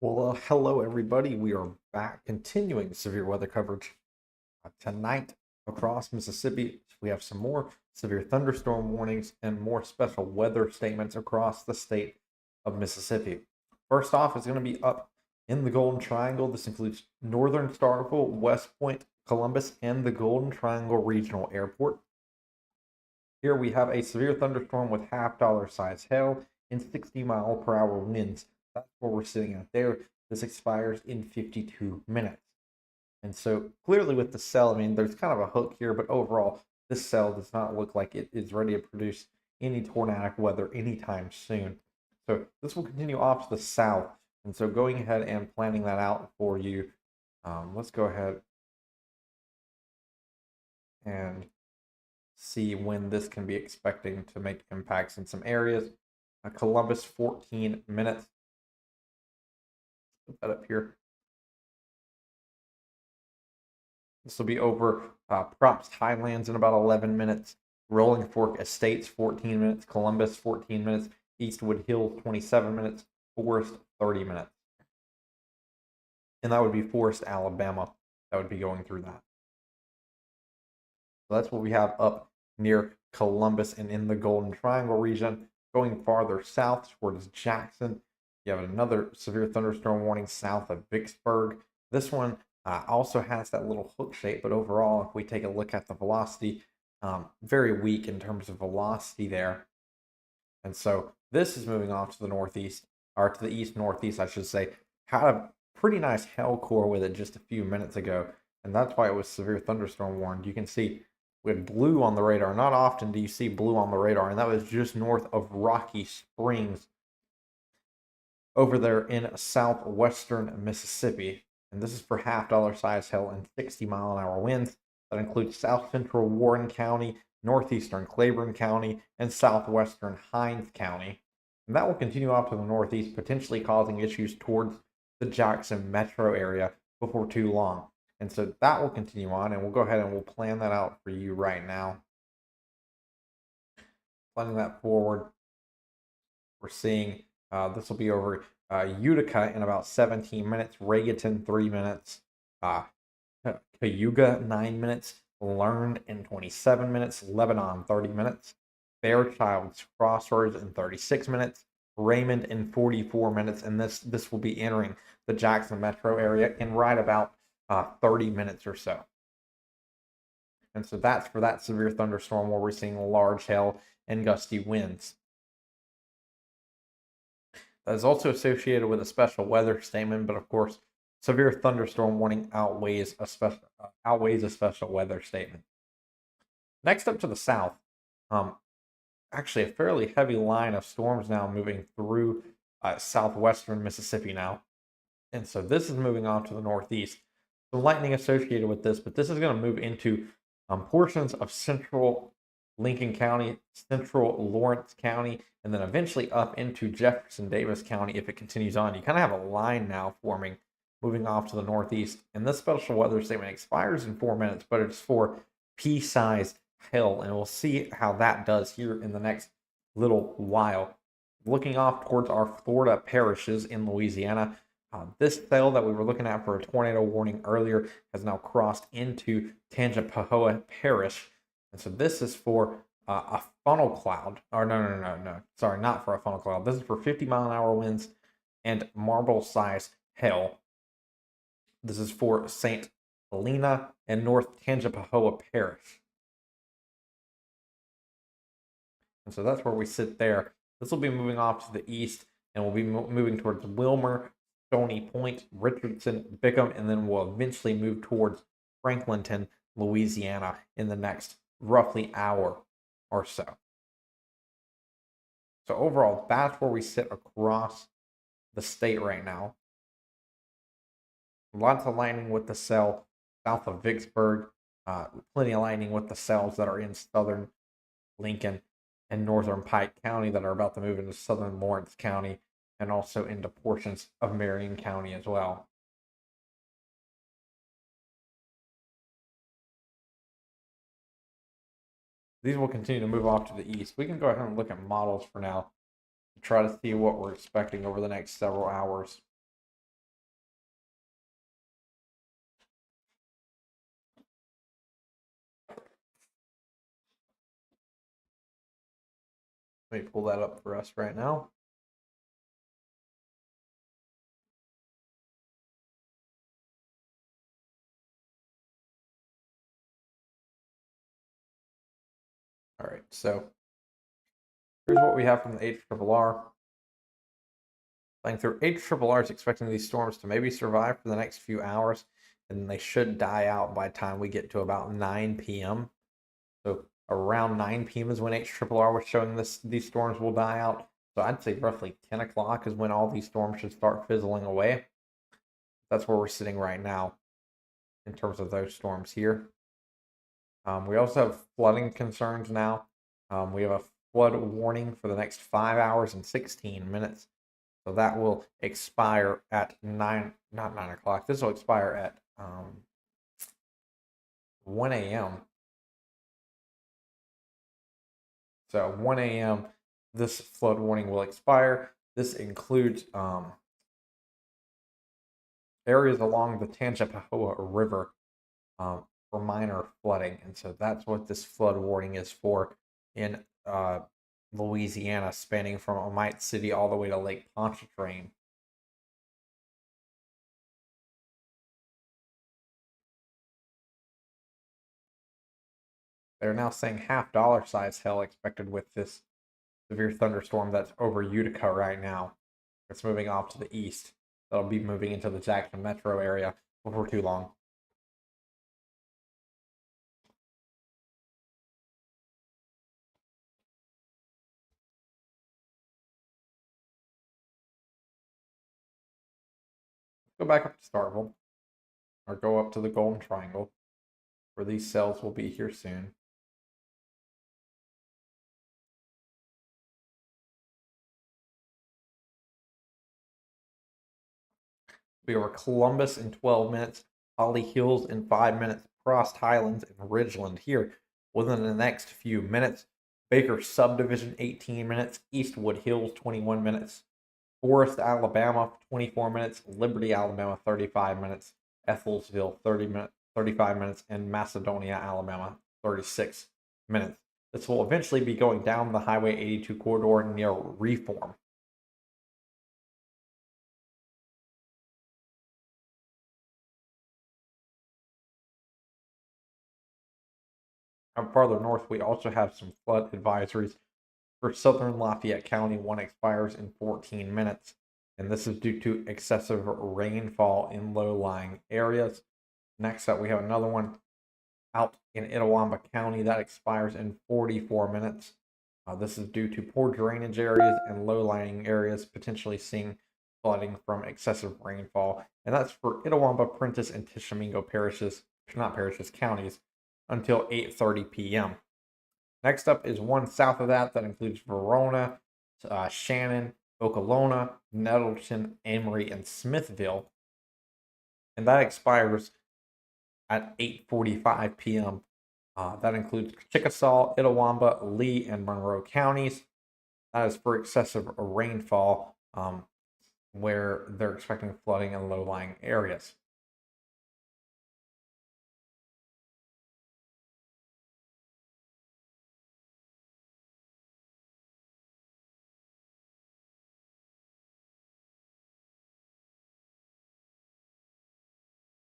Well, hello everybody. We are back continuing severe weather coverage tonight across Mississippi. We have some more severe thunderstorm warnings and more special weather statements across the state of Mississippi. First off, it's going to be up in the Golden Triangle. This includes northern Starkville, West Point, Columbus, and the Golden Triangle Regional Airport. Here we have a severe thunderstorm with half-dollar size hail and 60-mile-per-hour winds. That's where we're sitting at there. This expires in 52 minutes. And so clearly with the cell, I mean, there's kind of a hook here, but overall, this cell does not look like it is ready to produce any tornadic weather anytime soon. So this will continue off to the south. And so going ahead and planning that out for you, let's go ahead and see when this can be expecting to make impacts in some areas. Columbus, 14 minutes. Put that up here. This will be over Props Highlands in about 11 minutes. Rolling Fork Estates, 14 minutes. Columbus, 14 minutes. Eastwood Hills, 27 minutes. Forest, 30 minutes. And that would be Forest, Alabama. That would be going through that. So that's what we have up near Columbus and in the Golden Triangle region. Going farther south towards Jackson, you have another severe thunderstorm warning south of Vicksburg. This one also has that little hook shape, but overall, if we take a look at the velocity, very weak in terms of velocity there. And so this is moving off to the northeast, or to the east-northeast, I should say. Had a pretty nice hail core with it just a few minutes ago, and that's why it was severe thunderstorm warned. You can see we had blue on the radar. Not often do you see blue on the radar, and that was just north of Rocky Springs over there in southwestern Mississippi. And this is for half-dollar size hail and 60-mile-an-hour winds. That includes south central Warren County, northeastern Claiborne County, and southwestern Hinds County. And that will continue off to the northeast, potentially causing issues towards the Jackson metro area before too long. And so that will continue on, and we'll go ahead and we'll plan that out for you right now. Planning that forward, we're seeing this will be over Utica in about 17 minutes, Reaganton 3 minutes, Cayuga 9 minutes, Learned in 27 minutes, Lebanon 30 minutes, Fairchild's Crossroads in 36 minutes, Raymond in 44 minutes, and this will be entering the Jackson metro area in right about 30 minutes or so. And so that's for that severe thunderstorm where we're seeing large hail and gusty winds. That is also associated with a special weather statement, but of course, severe thunderstorm warning outweighs a special weather statement. Next up to the south, actually a fairly heavy line of storms now moving through southwestern Mississippi now. And so this is moving on to the northeast. Some lightning associated with this, but this is going to move into portions of central Lincoln County, central Lawrence County, and then eventually up into Jefferson Davis County if it continues on. You kind of have a line now forming, moving off to the northeast. And this special weather statement expires in 4 minutes, but it's for pea-sized hail, and we'll see how that does here in the next little while. Looking off towards our Florida parishes in Louisiana, this cell that we were looking at for a tornado warning earlier has now crossed into Tangipahoa Parish. And so this is for a funnel cloud. Or no. Sorry, not for a funnel cloud. This is for 50-mile-an-hour winds and marble-sized hail. This is for St. Helena and North Tangipahoa Parish. And so that's where we sit there. This will be moving off to the east, and we'll be moving towards Wilmer, Stony Point, Richardson, Bickham, and then we'll eventually move towards Franklinton, Louisiana in the next roughly hour or so. So overall, that's where we sit across the state right now. Lots of lightning with the cell south of Vicksburg, plenty of lightning with the cells that are in southern Lincoln and northern Pike County that are about to move into southern Lawrence County and also into portions of Marion County as well. These will continue to move off to the east. We can go ahead and look at models for now to try to see what we're expecting over the next several hours. Let me pull that up for us right now. All right, so here's what we have from the HRRR. Playing through HRRR is expecting these storms to maybe survive for the next few hours, and they should die out by the time we get to about 9 p.m. So around 9 p.m. is when HRRR was showing these storms will die out. So I'd say roughly 10 o'clock is when all these storms should start fizzling away. That's where we're sitting right now in terms of those storms here. We also have flooding concerns now. We have a flood warning for the next 5 hours and 16 minutes. So that will expire at 9, not 9 o'clock. This will expire at 1 a.m. So 1 a.m. this flood warning will expire. This includes areas along the Tangipahoa River for minor flooding. And so that's what this flood warning is for in Louisiana, spanning from Amite City all the way to Lake Pontchartrain. They're now saying half-dollar size hail expected with this severe thunderstorm that's over Utica right now. It's moving off to the east. That'll be moving into the Jackson metro area before too long. Go back up to Starkville, or go up to the Golden Triangle, where these cells will be here soon. Be over Columbus in 12 minutes, Holly Hills in 5 minutes, Frost Highlands and Ridgeland here within the next few minutes. Baker Subdivision 18 minutes, Eastwood Hills 21 minutes, Forest, Alabama 24 minutes, Liberty, Alabama 35 minutes, Ethelsville 35 minutes, and Macedonia, Alabama 36 minutes. This will eventually be going down the Highway 82 corridor near Reform. Farther north, we also have some flood advisories for southern Lafayette County. One expires in 14 minutes, and this is due to excessive rainfall in low-lying areas. Next up, we have another one out in Itawamba County that expires in 44 minutes. This is due to poor drainage areas and low-lying areas potentially seeing flooding from excessive rainfall. And that's for Itawamba, Prentiss, and Tishomingo counties until 8:30 p.m. Next up is one south of that includes Verona, Shannon, Okolona, Nettleton, Amory, and Smithville. And that expires at 8:45 p.m. That includes Chickasaw, Itawamba, Lee, and Monroe counties. That is for excessive rainfall, where they're expecting flooding in low-lying areas.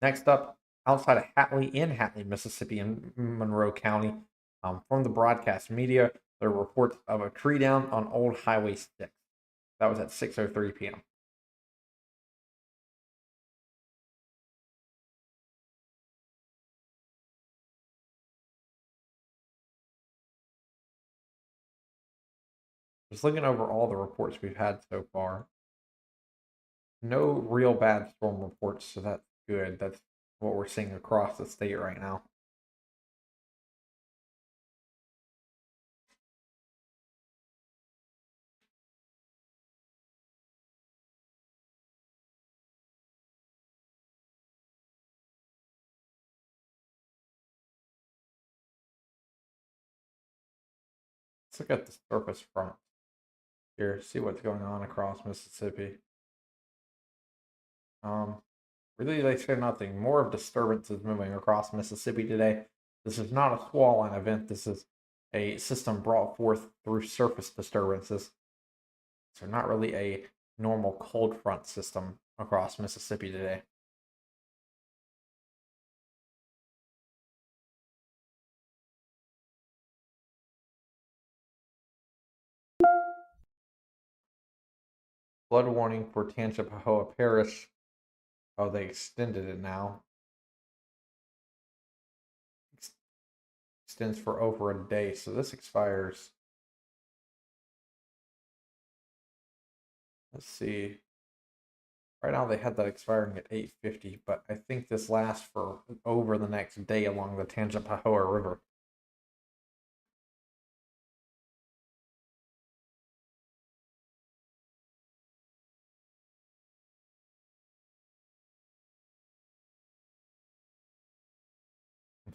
Next up, outside of Hatley, Mississippi, in Monroe County, from the broadcast media, there are reports of a tree down on Old Highway 6. That was at 6:03 p.m. Just looking over all the reports we've had so far, no real bad storm reports, so that's good. That's what we're seeing across the state right now. Let's look at the surface front here, see what's going on across Mississippi. Really, they say nothing. More of disturbances moving across Mississippi today. This is not a squall line event. This is a system brought forth through surface disturbances. So not really a normal cold front system across Mississippi today. Flood warning for Tangipahoa Parish. Oh, they extended it now. Extends for over a day, so this expires. Let's see. Right now they had that expiring at 8:50, but I think this lasts for over the next day along the Tangipahoa River.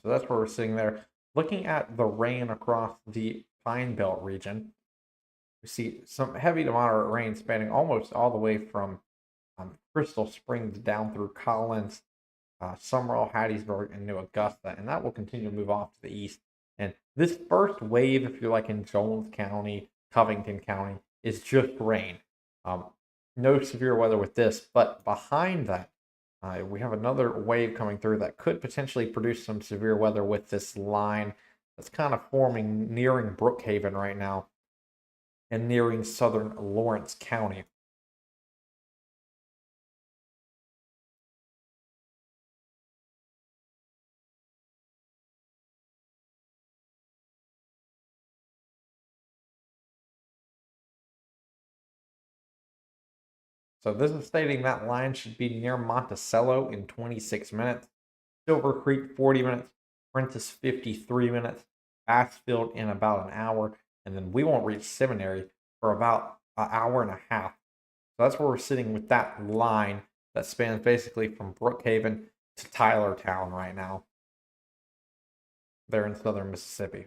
So that's where we're sitting there. Looking at the rain across the Pine Belt region, we see some heavy to moderate rain spanning almost all the way from Crystal Springs down through Collins, Summerall, Hattiesburg, and New Augusta, and that will continue to move off to the east. And this first wave, if you're like in Jones County, Covington County, is just rain. No severe weather with this, but behind that, we have another wave coming through that could potentially produce some severe weather with this line that's kind of forming nearing Brookhaven right now and nearing southern Lawrence County. So this is stating that line should be near Monticello in 26 minutes, Silver Creek 40 minutes, Prentice 53 minutes, Bassfield in about an hour, and then we won't reach Seminary for about an hour and a half. So that's where we're sitting with that line that spans basically from Brookhaven to Tylertown right now. They're in southern Mississippi.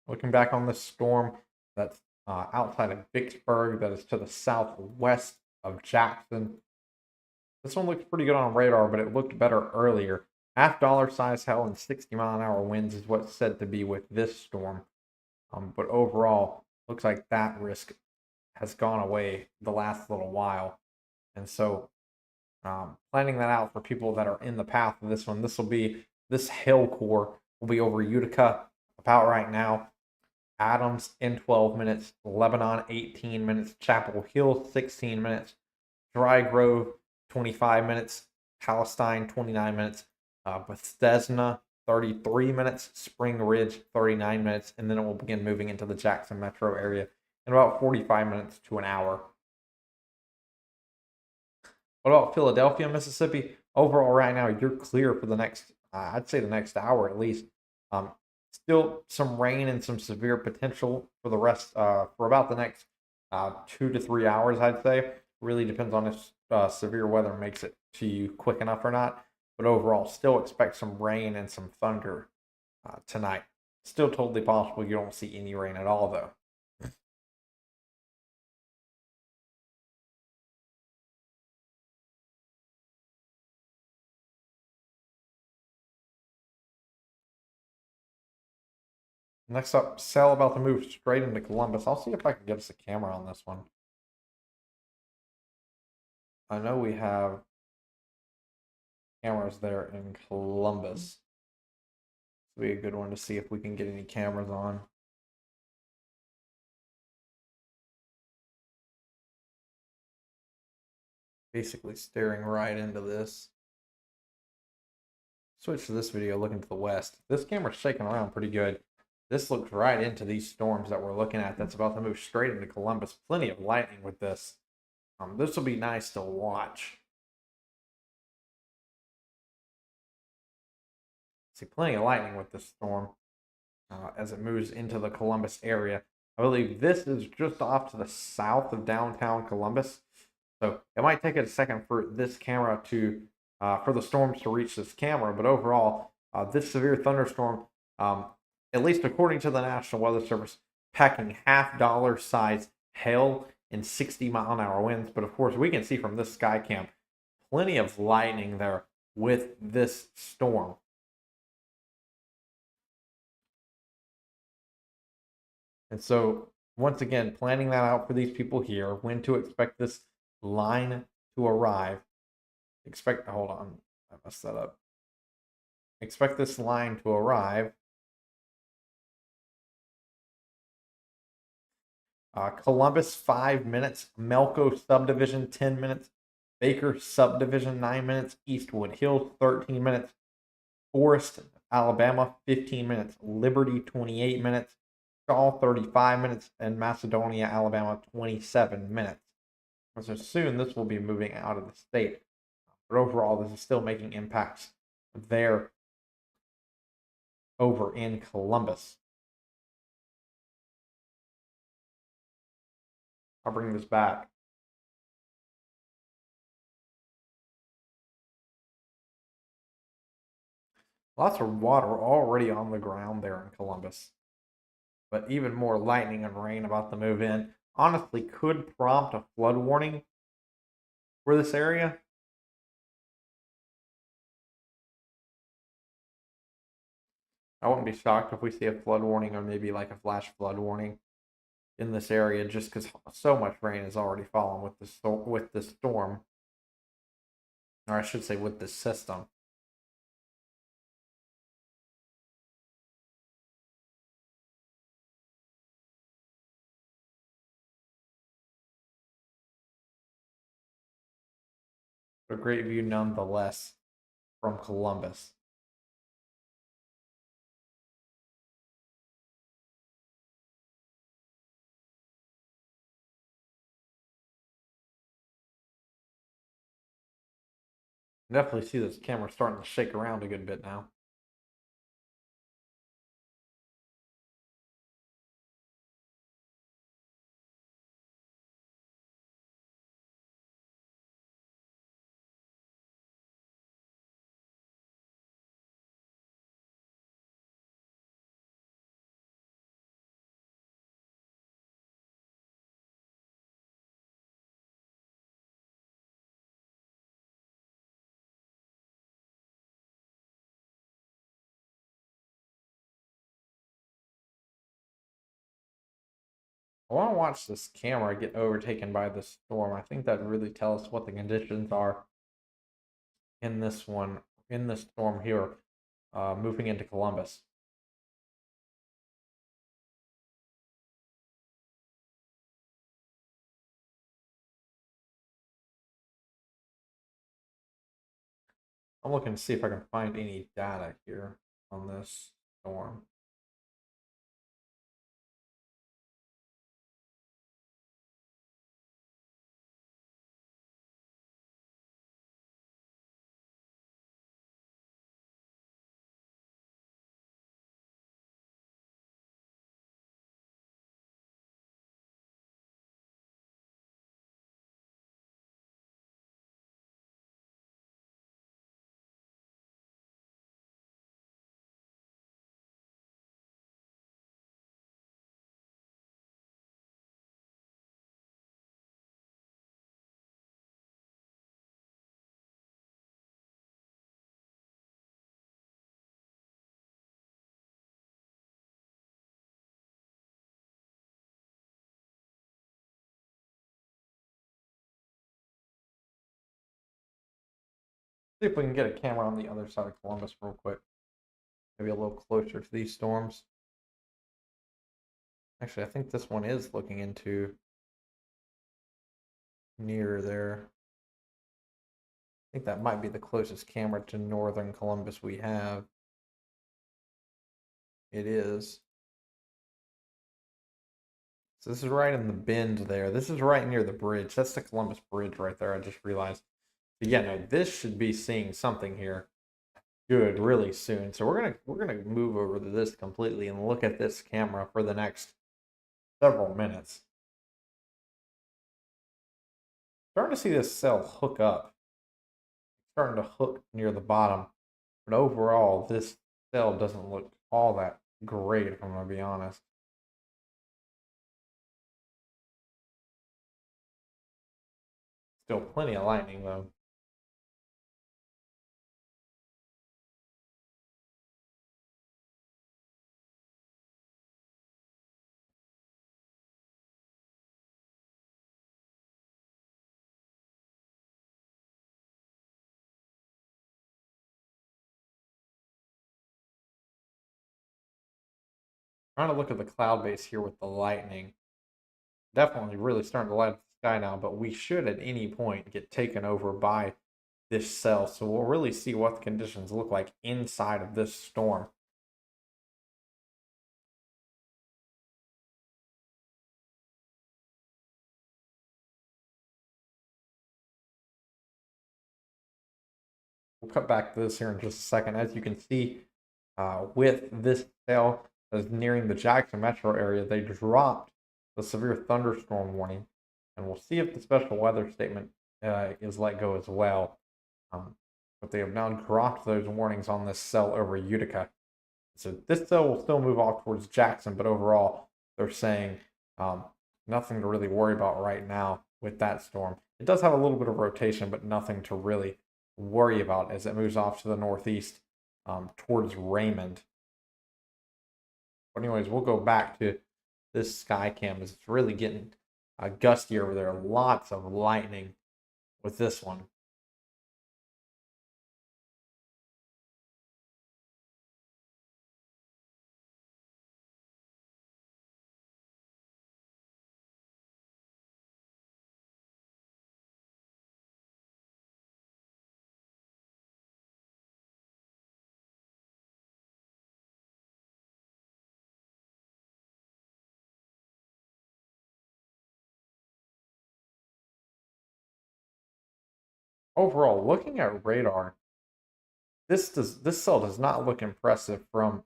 Looking back on this storm that's outside of Vicksburg, that is to the southwest of Jackson. This one looks pretty good on radar, but it looked better earlier. Half dollar size hail and 60-mile-an-hour winds is what's said to be with this storm. But overall, looks like that risk has gone away the last little while. And so planning that out for people that are in the path of this one, this hail core will be over Utica about right now. Adams in 12 minutes, Lebanon 18 minutes, Chapel Hill 16 minutes, Dry Grove 25 minutes, Palestine 29 minutes, Bethesda 33 minutes, Spring Ridge 39 minutes, and then it will begin moving into the Jackson metro area in about 45 minutes to an hour. What about Philadelphia, Mississippi? Overall, right now, you're clear for the next, I'd say the next hour at least. Still some rain and some severe potential for the rest, for about the next 2 to 3 hours, I'd say. Really depends on if severe weather makes it to you quick enough or not. But overall, still expect some rain and some thunder tonight. Still totally possible you don't see any rain at all, though. Next up, Sal about to move straight into Columbus. I'll see if I can get us a camera on this one. I know we have cameras there in Columbus. This will be a good one to see if we can get any cameras on. Basically staring right into this. Switch to this video looking to the west. This camera's shaking around pretty good. This looks right into these storms that we're looking at that's about to move straight into Columbus. Plenty of lightning with this. This will be nice to watch. See, plenty of lightning with this storm as it moves into the Columbus area. I believe this is just off to the south of downtown Columbus. So it might take it a second for this camera to, for the storms to reach this camera. But overall, this severe thunderstorm, at least according to the National Weather Service, packing half dollar size hail and 60-mile-an-hour winds. But of course, we can see from this sky cam plenty of lightning there with this storm. And so, once again, planning that out for these people here, when to expect this line to arrive. Hold on, I messed that up. Expect this line to arrive. Columbus, 5 minutes. Melco subdivision, 10 minutes. Baker subdivision, 9 minutes. Eastwood Hills, 13 minutes. Forest, Alabama, 15 minutes. Liberty, 28 minutes. Shaw, 35 minutes. And Macedonia, Alabama, 27 minutes. So soon this will be moving out of the state. But overall, this is still making impacts there over in Columbus. I'll bring this back. Lots of water already on the ground there in Columbus. But even more lightning and rain about to move in. Honestly, could prompt a flood warning for this area. I wouldn't be shocked if we see a flood warning or maybe like a flash flood warning in this area just because so much rain has already fallen with this storm. Or I should say with this system. A great view nonetheless from Columbus. Definitely see this camera starting to shake around a good bit now. I want to watch this camera get overtaken by the storm. I think that really tells us what the conditions are in this one, in this storm here, moving into Columbus. I'm looking to see if I can find any data here on this storm. See if we can get a camera on the other side of Columbus real quick. Maybe a little closer to these storms. Actually, I think this one is looking into near there. I think that might be the closest camera to northern Columbus we have. It is. So this is right in the bend there. This is right near the bridge. That's the Columbus Bridge right there. I just realized. But yeah, no, this should be seeing something here good really soon. So we're gonna move over to this completely and look at this camera for the next several minutes. Starting to see this cell hook up. Starting to hook near the bottom. But overall, this cell doesn't look all that great, if I'm gonna be honest. Still plenty of lightning though. Trying to look at the cloud base here with the lightning. Definitely really starting to light up the sky now, but we should at any point get taken over by this cell. So we'll really see what the conditions look like inside of this storm. We'll cut back to this here in just a second. As you can see, with this cell that's nearing the Jackson metro area, they dropped the severe thunderstorm warning. And we'll see if the special weather statement is let go as well. But they have now dropped those warnings on this cell over Utica. So this cell will still move off towards Jackson, but overall, they're saying nothing to really worry about right now with that storm. It does have a little bit of rotation, but nothing to really worry about as it moves off to the northeast towards Raymond. But anyways, we'll go back to this sky cam as it's really getting gusty over there. Lots of lightning with this one. Overall, looking at radar, this cell does not look impressive from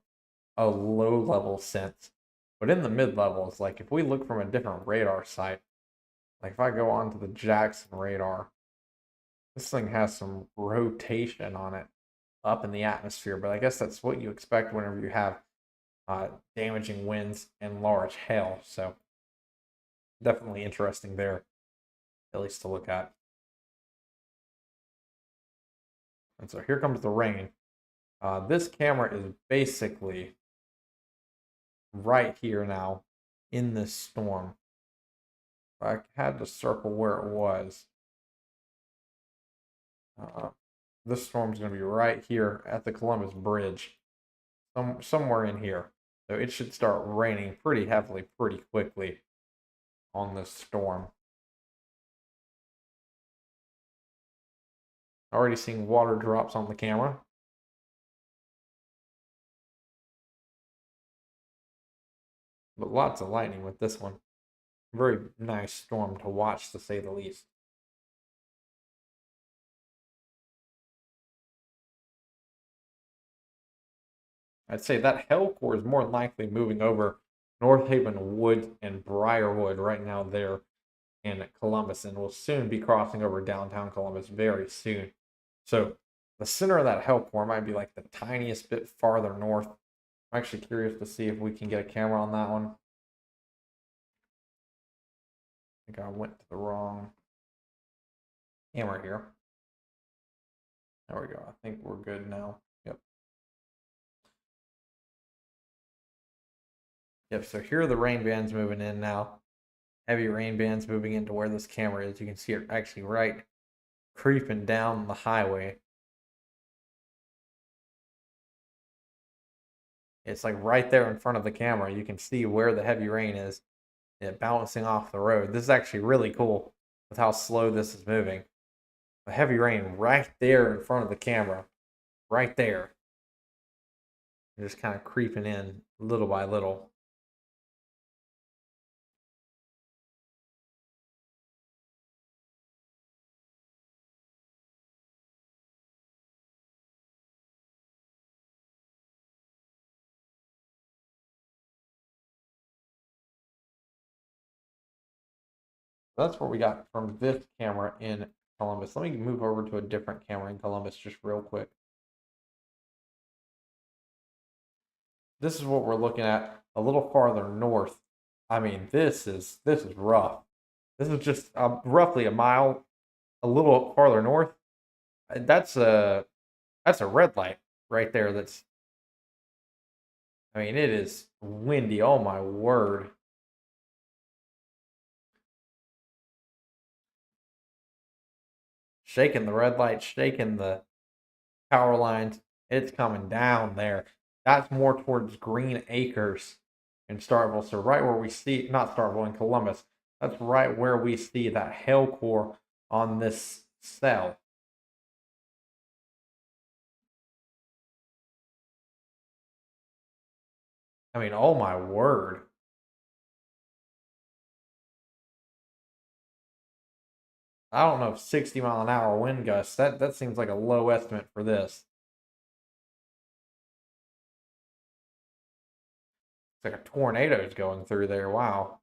a low level sense. But in the mid levels, like if we look from a different radar site, like if I go onto the Jackson radar, this thing has some rotation on it up in the atmosphere, but I guess that's what you expect whenever you have damaging winds and large hail. So definitely interesting there, at least to look at. And so here comes the rain. This camera is basically right here now in this storm. I had to circle where it was. This storm's going to be right here at the Columbus Bridge, somewhere in here. So it should start raining pretty heavily, pretty quickly on this storm. Already seeing water drops on the camera. But lots of lightning with this one. Very nice storm to watch, to say the least. I'd say that hell core is more likely moving over North Haven Woods and Briarwood right now there in Columbus, and will soon be crossing over downtown Columbus very soon. So the center of that hell core might be like the tiniest bit farther north. I'm actually curious to see if we can get a camera on that one. I think I went to the wrong camera here. There we go. I think we're good now. Yep. Yep, so here are the rain bands moving in now. Heavy rain bands moving into where this camera is. You can see it actually right creeping down the highway. It's like right there in front of the camera. You can see where the heavy rain is. It bouncing off the road. This is actually really cool with how slow this is moving. The heavy rain right there in front of the camera. Right there. Just kind of creeping in little by little. That's what we got from this camera in Columbus. Let me move over to a different camera in Columbus just real quick. This is what we're looking at a little farther north. I mean, this is rough. This is just roughly a mile, a little farther north. That's a red light right there. That's, I mean, it is windy. Oh my word. Shaking the red light, shaking the power lines. It's coming down there. That's more towards Green Acres in Starkville. So right where we see, not Starkville, in Columbus, that's right where we see that hail core on this cell. I mean, oh my word. I don't know if 60-mile-an-hour wind gusts, that seems like a low estimate for this. It's like a tornado is going through there. Wow.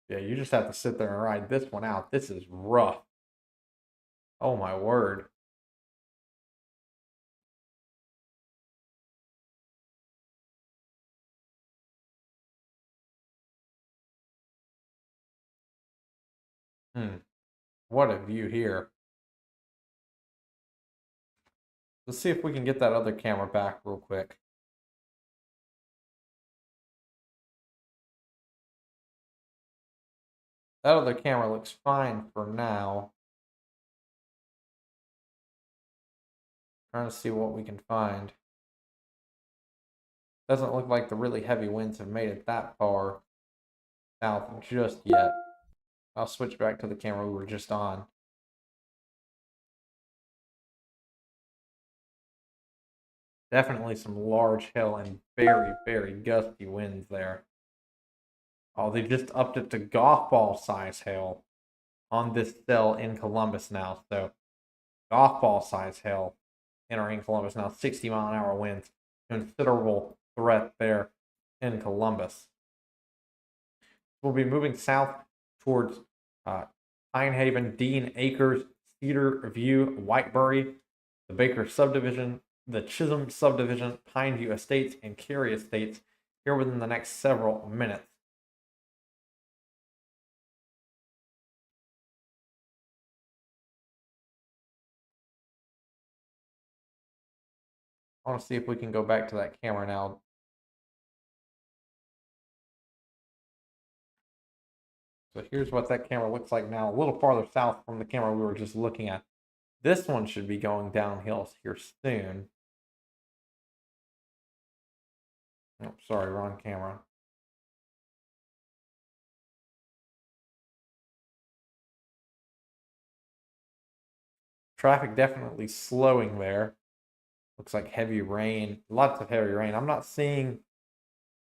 Yeah, you just have to sit there and ride this one out. This is rough. Oh my word. Hmm. What a view here. Let's see if we can get that other camera back real quick. That other camera looks fine for now. Trying to see what we can find. Doesn't look like the really heavy winds have made it that far south just yet. I'll switch back to the camera we were just on. Definitely some large hail and very, very gusty winds there. Oh, they just upped it to golf ball size hail on this cell in Columbus now. So golf ball size hail entering Columbus now. 60-mile-an-hour winds. Considerable threat there in Columbus. We'll be moving south towards Pine Haven, Dean Acres, Cedar View, Whitebury, the Baker subdivision, the Chisholm subdivision, Pineview Estates, and Cary Estates here within the next several minutes. I want to see if we can go back to that camera now. So here's what that camera looks like now, a little farther south from the camera we were just looking at. This one should be going downhill here soon. Oh, sorry, wrong camera. Traffic definitely slowing there. Looks like heavy rain, lots of heavy rain. I'm not seeing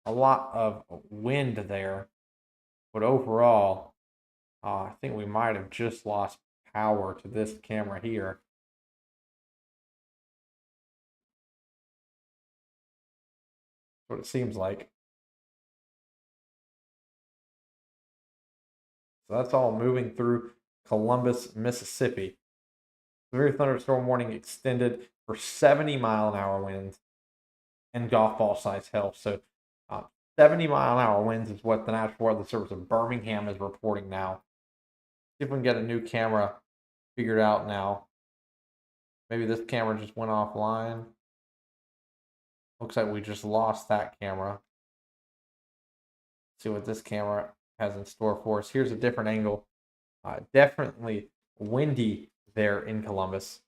a lot of wind there, but overall, I think we might have just lost power to this camera here. That's what it seems like. So that's all moving through Columbus, Mississippi. Severe thunderstorm warning extended for 70-mile-an-hour winds and golf ball size hail. So 70-mile-an-hour winds is what the National Weather Service of Birmingham is reporting now. See if we can get a new camera figured out now. Maybe this camera just went offline. Looks like we just lost that camera. See what this camera has in store for us. Here's a different angle. Definitely windy there in Columbus.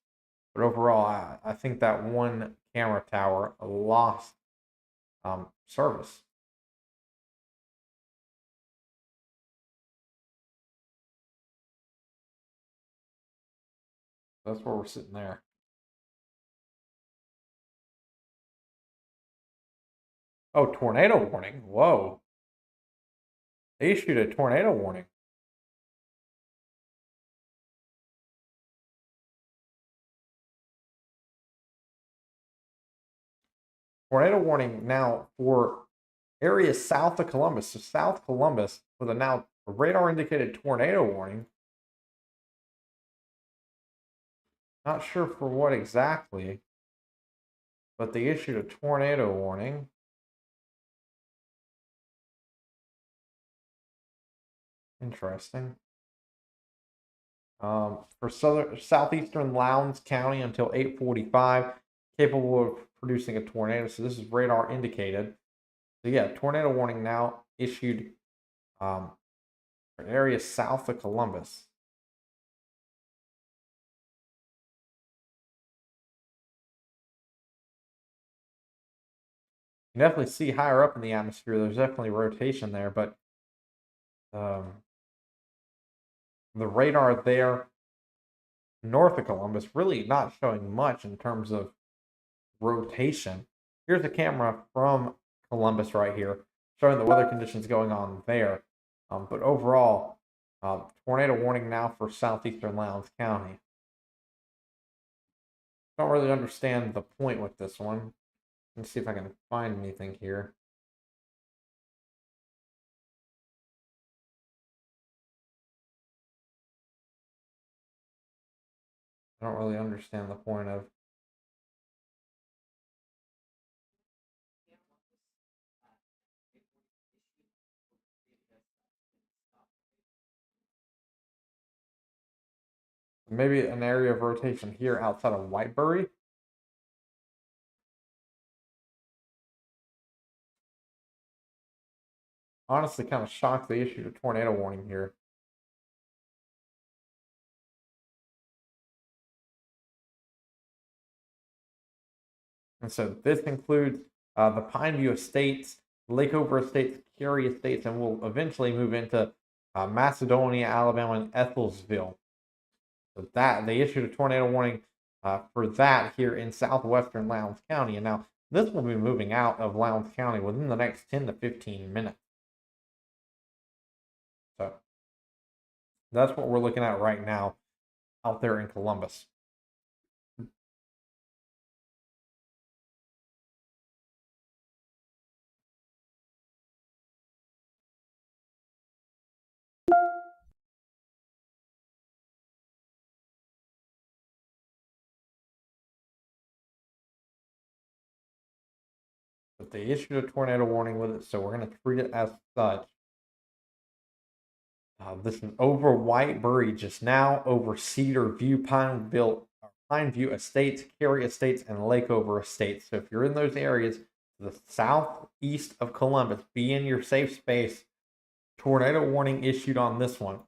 But overall, I think that one camera tower lost service. That's where we're sitting there. Oh, tornado warning. Whoa. They issued a tornado warning. Tornado warning now for areas south of Columbus. So South Columbus with a now radar indicated tornado warning. Not sure for what exactly, but they issued a tornado warning. Interesting. For southeastern Lowndes County until 8:45, capable of producing a tornado. So this is radar indicated. So yeah, tornado warning now issued for areas south of Columbus. You definitely see higher up in the atmosphere, there's definitely rotation there, but the radar there north of Columbus really not showing much in terms of rotation. Here's a camera from Columbus right here, showing the weather conditions going on there. But overall, tornado warning now for southeastern Lowndes County. Don't really understand the point with this one. Let's see if I can find anything here. I don't really understand the point of. Maybe an area of rotation here outside of Whitebury. Honestly, kind of shocked they issued a tornado warning here. And so this includes the Pineview Estates, Lakeover Estates, Cary Estates, and we'll eventually move into Macedonia, Alabama, and Ethelsville. So that they issued a tornado warning for that here in southwestern Lowndes County. And now this will be moving out of Lowndes County within the next 10 to 15 minutes. So that's what we're looking at right now out there in Columbus. But they issued a tornado warning with it, so we're going to treat it as such. This is over Whitebury just now, over Cedar View, Pineview Estates, Cary Estates, and Lakeover Estates. So if you're in those areas, the southeast of Columbus, be in your safe space. Tornado warning issued on this one.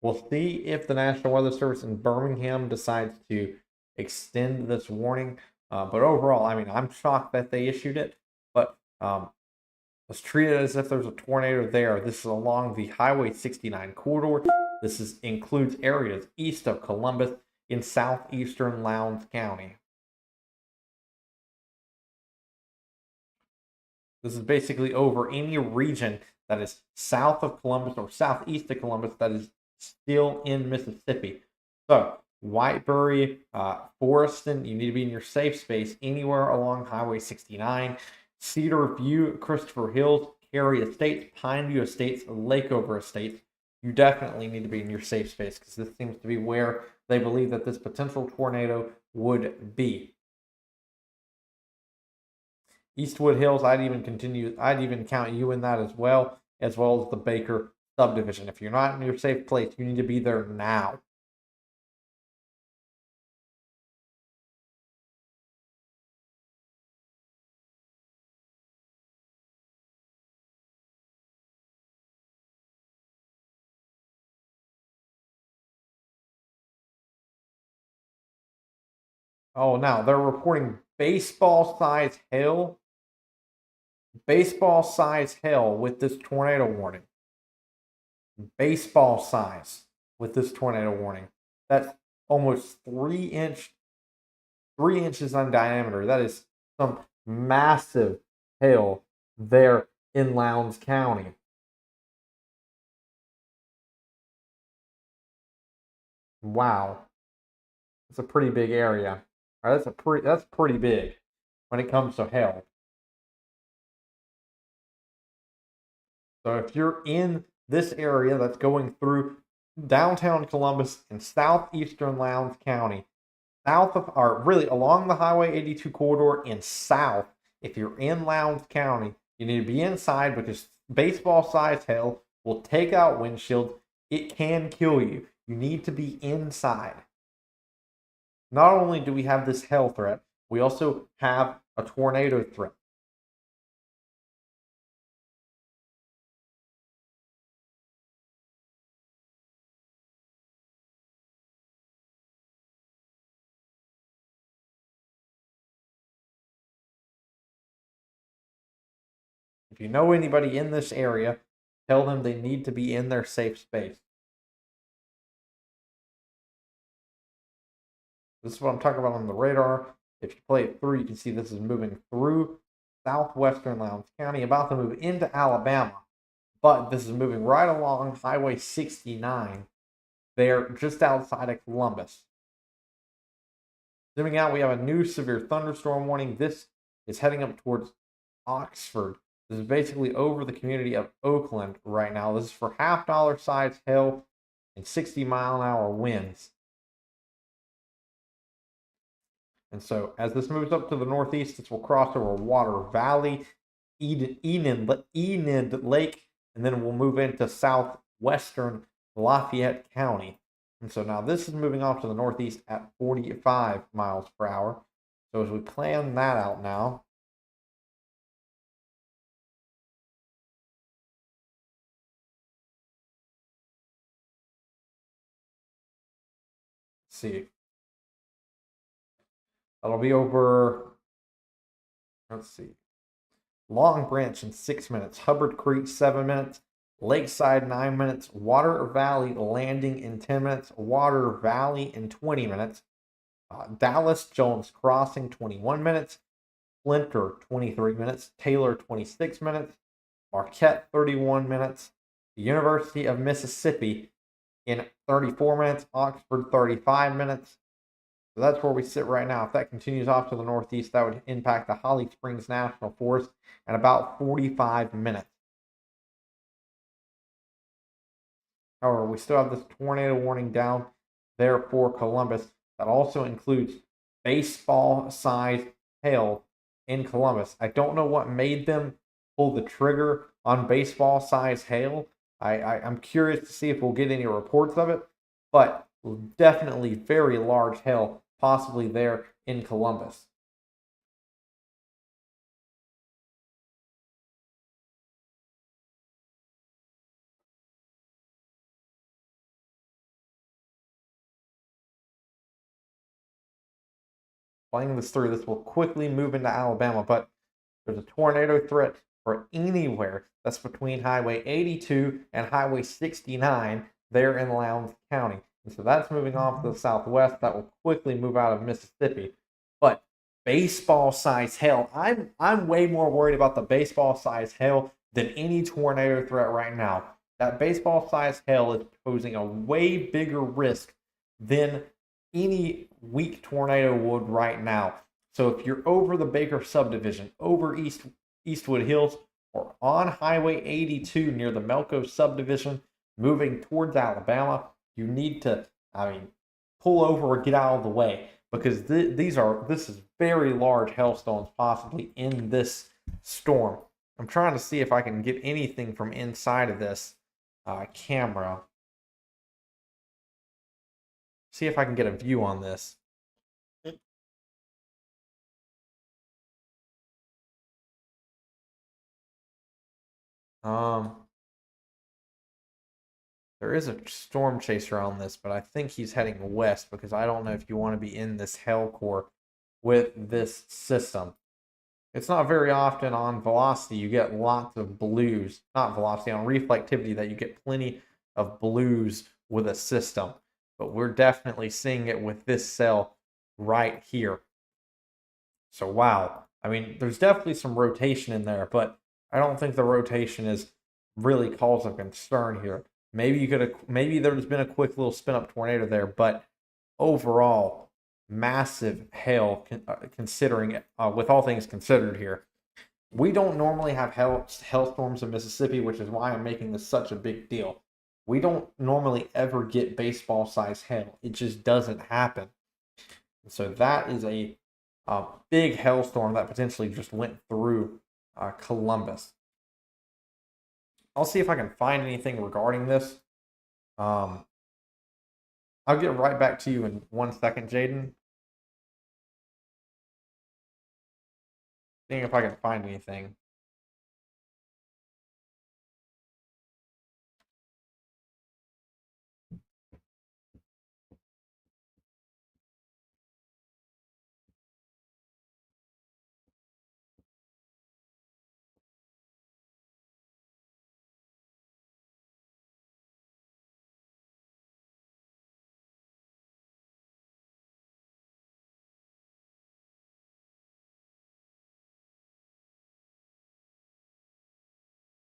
We'll see if the National Weather Service in Birmingham decides to extend this warning. But overall, I mean, I'm shocked that they issued it. But let's treat it as if there's a tornado there. This is along the Highway 69 corridor. This includes areas east of Columbus in southeastern Lowndes County. This is basically over any region that is south of Columbus or southeast of Columbus that is still in Mississippi. So, Whitebury, Forreston, you need to be in your safe space anywhere along Highway 69. Cedar View, Christopher Hills, Cary Estates, Pineview Estates, Lakeover Estates. You definitely need to be in your safe space because this seems to be where they believe that this potential tornado would be. Eastwood Hills, I'd even count you in that as well as the Baker subdivision. If you're not in your safe place, you need to be there now. Oh, now they're reporting baseball size hail with this tornado warning. Baseball size with this tornado warning. That's almost 3 inches in diameter. That is some massive hail there in Lowndes County. Wow. It's a pretty big area. All right, that's pretty big when it comes to hail. So if you're in this area that's going through downtown Columbus and southeastern Lowndes County, south of, or really along the Highway 82 corridor and south, if you're in Lowndes County, you need to be inside because baseball size hail will take out windshields. It can kill you. You need to be inside. Not only do we have this hail threat, we also have a tornado threat. If you know anybody in this area, tell them they need to be in their safe space. This is what I'm talking about on the radar. If you play it through, you can see this is moving through southwestern Lowndes County, about to move into Alabama. But this is moving right along Highway 69 there just outside of Columbus. Zooming out, we have a new severe thunderstorm warning. This is heading up towards Oxford. This is basically over the community of Oakland right now. This is for half-dollar size hail and 60-mile-an-hour winds. And so as this moves up to the northeast, this will cross over Water Valley, Enid Lake, and then we'll move into southwestern Lafayette County. And so now this is moving off to the northeast at 45 miles per hour. So as we plan that out now, let's see, that'll be over, let's see, Long Branch in 6 minutes, Hubbard Creek 7 minutes, Lakeside 9 minutes, Water Valley Landing in 10 minutes, Water Valley in 20 minutes, Dallas Jones Crossing 21 minutes, Splinter 23 minutes, Taylor 26 minutes, Marquette 31 minutes, the University of Mississippi in 34 minutes, Oxford 35 minutes. So that's where we sit right now. If that continues off to the northeast, that would impact the Holly Springs National Forest in about 45 minutes. However, we still have this tornado warning down there for Columbus. That also includes baseball-sized hail in Columbus. I don't know what made them pull the trigger on baseball-sized hail. I'm curious to see if we'll get any reports of it, but definitely very large hail possibly there in Columbus. Playing this through, this will quickly move into Alabama, but there's a tornado threat for anywhere that's between Highway 82 and Highway 69 there in Lowndes County. And so that's moving off to the southwest. That will quickly move out of Mississippi. But baseball size hail, I'm way more worried about the baseball size hail than any tornado threat right now. That baseball size hail is posing a way bigger risk than any weak tornado would right now. So if you're over the Baker subdivision, over Eastwood Hills, or on Highway 82 near the Melco subdivision, moving towards Alabama, you need to, pull over or get out of the way, because this is very large hailstones possibly in this storm. I'm trying to see if I can get anything from inside of this camera. See if I can get a view on this. There is a storm chaser on this, but I think he's heading west, because I don't know if you want to be in this hell core with this system. It's not very often on velocity you get lots of blues. Not velocity, on reflectivity, that you get plenty of blues with a system. But we're definitely seeing it with this cell right here. So wow. There's definitely some rotation in there, but I don't think the rotation is really cause of concern here. Maybe there's been a quick little spin up tornado there, but overall, massive hail considering with all things considered here. We don't normally have hailstorms in Mississippi, which is why I'm making this such a big deal. We don't normally ever get baseball size hail. It just doesn't happen. So that is a big hailstorm that potentially just went through Columbus. I'll see if I can find anything regarding this. I'll get right back to you in 1 second, Jaden. Seeing if I can find anything.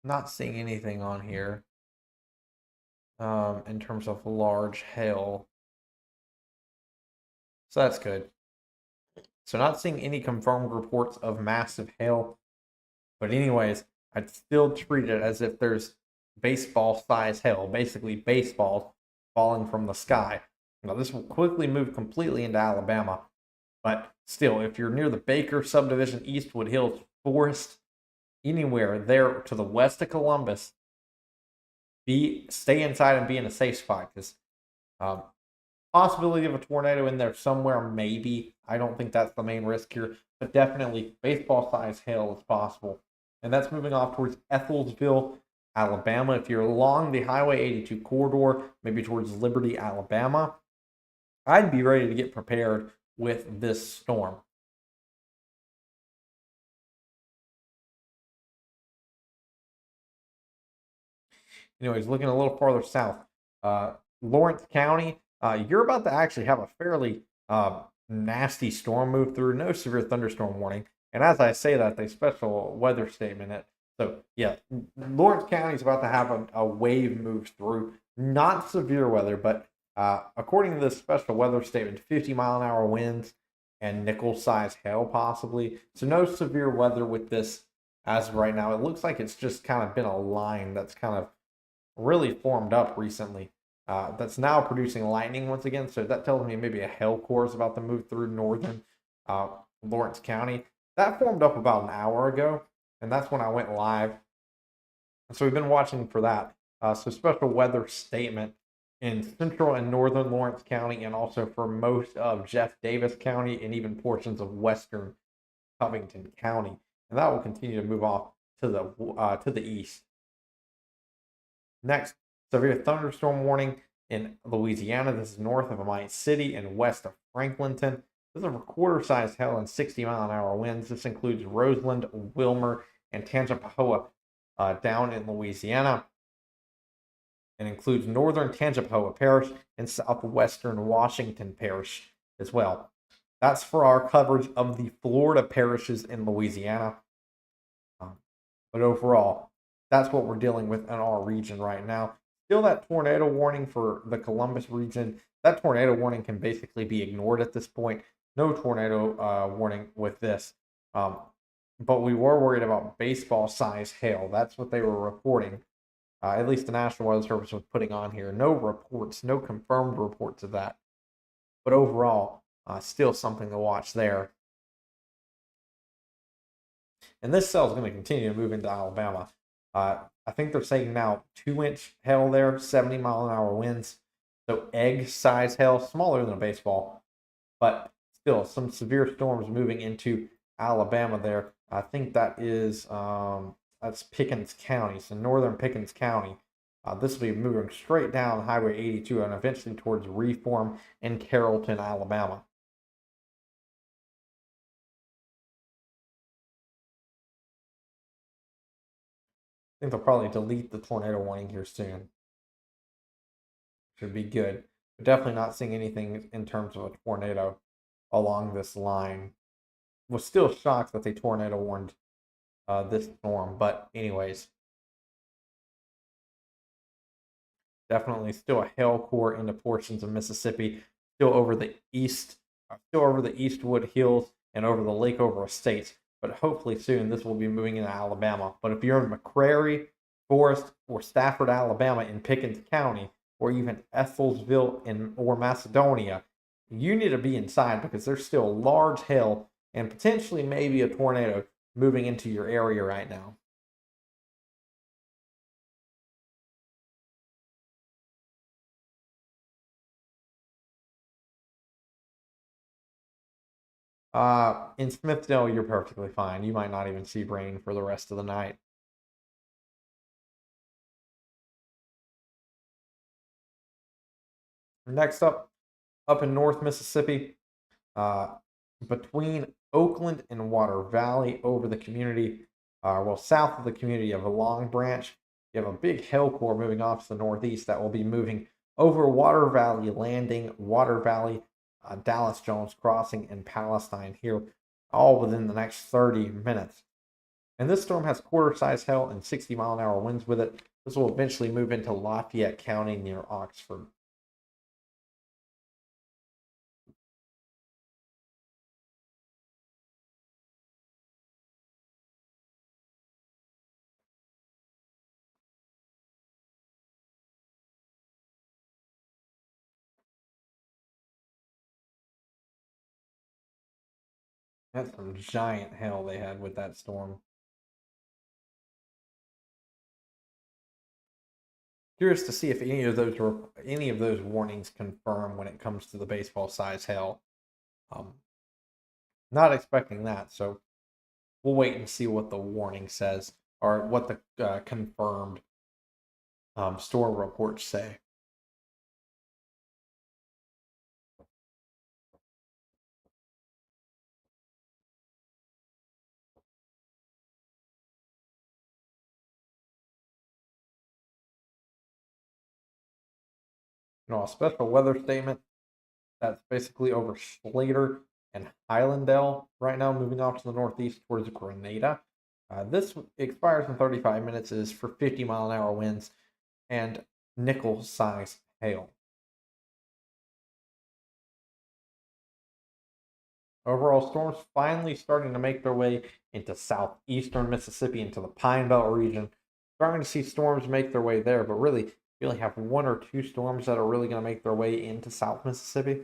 Not seeing anything on here in terms of large hail. So that's good. So not seeing any confirmed reports of massive hail. But anyways, I'd still treat it as if there's baseball size hail, basically baseballs falling from the sky. Now this will quickly move completely into Alabama, but still, if you're near the Baker subdivision, Eastwood Hills, Forest, anywhere there to the west of Columbus, stay inside and be in a safe spot because um, possibility of a tornado in there somewhere, maybe. I don't think that's the main risk here, but definitely baseball size hail is possible. And that's moving off towards Ethelsville, Alabama. If you're along the Highway 82 corridor, maybe towards Liberty, Alabama, I'd be ready to get prepared with this storm. Anyways, looking a little farther south, Lawrence County, you're about to actually have a fairly nasty storm move through. No severe thunderstorm warning. And as I say that, they special weather statement it. So, yeah, Lawrence County is about to have a wave move through. Not severe weather, but according to this special weather statement, 50-mile-an-hour winds and nickel-sized hail possibly. So no severe weather with this as of right now. It looks like it's just kind of been a line that's kind of really formed up recently. That's now producing lightning once again. So that tells me maybe a hail core is about to move through northern Lawrence County. That formed up about an hour ago, and that's when I went live. So we've been watching for that. So special weather statement in central and northern Lawrence County, and also for most of Jeff Davis County and even portions of western Covington County, and that will continue to move off to the east. Next, severe thunderstorm warning in Louisiana. This is north of Amite City and west of Franklinton. This is a quarter-sized hail and 60-mile-an-hour winds. This includes Roseland, Wilmer, and Tangipahoa down in Louisiana. It includes northern Tangipahoa Parish and southwestern Washington Parish as well. That's for our coverage of the Florida parishes in Louisiana. But overall, that's what we're dealing with in our region right now. Still that tornado warning for the Columbus region. That tornado warning can basically be ignored at this point. No tornado warning with this. But we were worried about baseball size hail. That's what they were reporting. At least the National Weather Service was putting on here. No reports, no confirmed reports of that. But overall, still something to watch there. And this cell is going to continue to move into Alabama. I think they're saying now 2-inch hail there, 70-mile-an-hour winds. So egg-size hail, smaller than a baseball. But still, some severe storms moving into Alabama there. I think that is, that's Pickens County, so northern Pickens County. This will be moving straight down Highway 82 and eventually towards Reform in Carrollton, Alabama. I think they'll probably delete the tornado warning here soon. Should be good. But definitely not seeing anything in terms of a tornado along this line. Was still shocked that they tornado warned this storm, but anyways. Definitely still a hail core into portions of Mississippi, still over the Eastwood Hills and over the Lake Estates. But hopefully soon this will be moving into Alabama. But if you're in McCrary, Forest, or Stafford, Alabama, in Pickens County, or even Ethelsville or Macedonia, you need to be inside because there's still large hail and potentially maybe a tornado moving into your area right now. In Smithdale, you're perfectly fine. You might not even see rain for the rest of the night. Next up in North Mississippi, between Oakland and Water Valley, over the community, south of the community of a Long Branch, you have a big hail core moving off to the northeast that will be moving over Water Valley Landing, Water Valley, Dallas Jones Crossing, and Palestine here, all within the next 30 minutes. And this storm has quarter-size hail and 60-mile-an-hour winds with it. This will eventually move into Lafayette County near Oxford. That's some giant hail they had with that storm. Curious to see if any of those warnings confirm when it comes to the baseball size hail. Not expecting that, so we'll wait and see what the warning says or what the confirmed storm reports say. A special weather statement that's basically over Slater and Highlandale right now, moving off to the northeast towards Grenada. This expires in 35 minutes, is for 50-mile-an-hour winds and nickel size hail. Overall, storms finally starting to make their way into southeastern Mississippi, into the Pine Belt region. Starting to see storms make their way there, but really, you only have one or two storms that are really going to make their way into South Mississippi.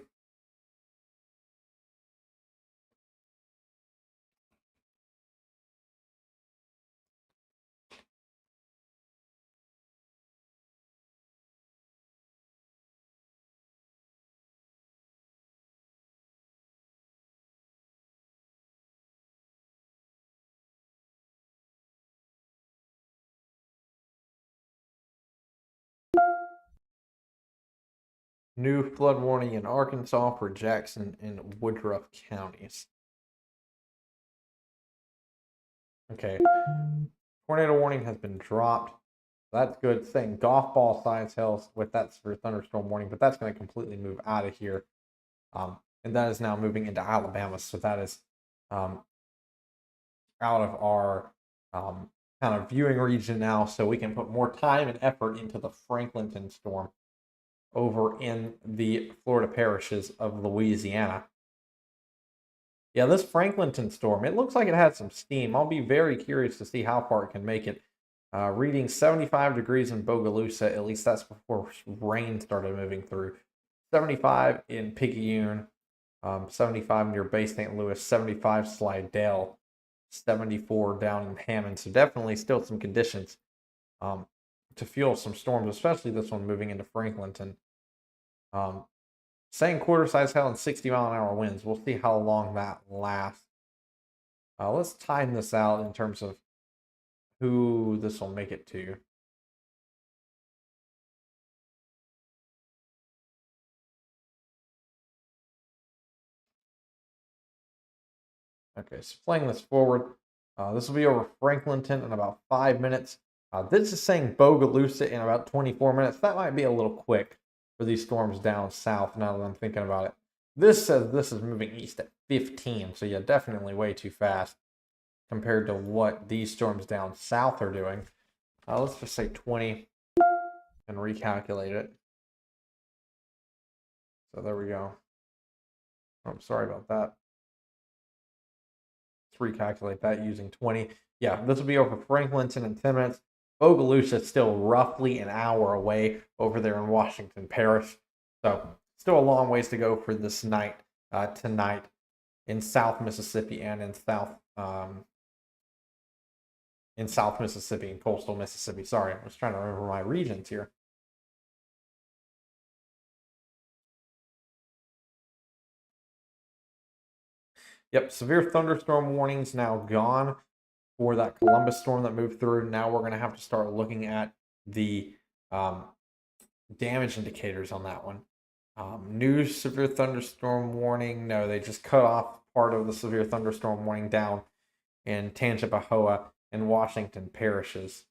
New flood warning in Arkansas for Jackson and Woodruff counties. Okay. Tornado warning has been dropped. That's good. Saying golf ball size hail with that severe thunderstorm warning, but that's going to completely move out of here. And that is now moving into Alabama. So that is out of our kind of viewing region now. So we can put more time and effort into the Franklinton storm over in the Florida parishes of Louisiana. Yeah, this Franklinton storm, it looks like it had some steam. I'll be very curious to see how far it can make it. Reading 75 degrees in Bogalusa, at least that's before rain started moving through. 75 in Picayune, 75 near Bay St. Louis, 75 Slidell, 74 down in Hammond. So definitely still some conditions to fuel some storms, especially this one moving into Franklinton. Saying quarter-size hail and 60-mile-an-hour winds. We'll see how long that lasts. Let's time this out in terms of who this will make it to. Okay, so playing this forward. This will be over Franklinton in about 5 minutes. This is saying Bogalusa in about 24 minutes. That might be a little quick for these storms down south now that I'm thinking about it. This says this is moving east at 15, so yeah, definitely way too fast compared to what these storms down south are doing. Let's just say 20 and recalculate it. So there we go. I'm sorry about that. Let's recalculate that using 20. Yeah, this will be over Franklinton in 10 minutes. Bogalusa is still roughly an hour away over there in Washington Parish. So still a long ways to go for this night, tonight in South Mississippi and in South Mississippi and coastal Mississippi. Sorry, I was trying to remember my regions here. Yep, severe thunderstorm warnings now gone for that Columbus storm that moved through. Now we're going to have to start looking at the damage indicators on that one. New severe thunderstorm warning. No, they just cut off part of the severe thunderstorm warning down in Tangipahoa and Washington parishes.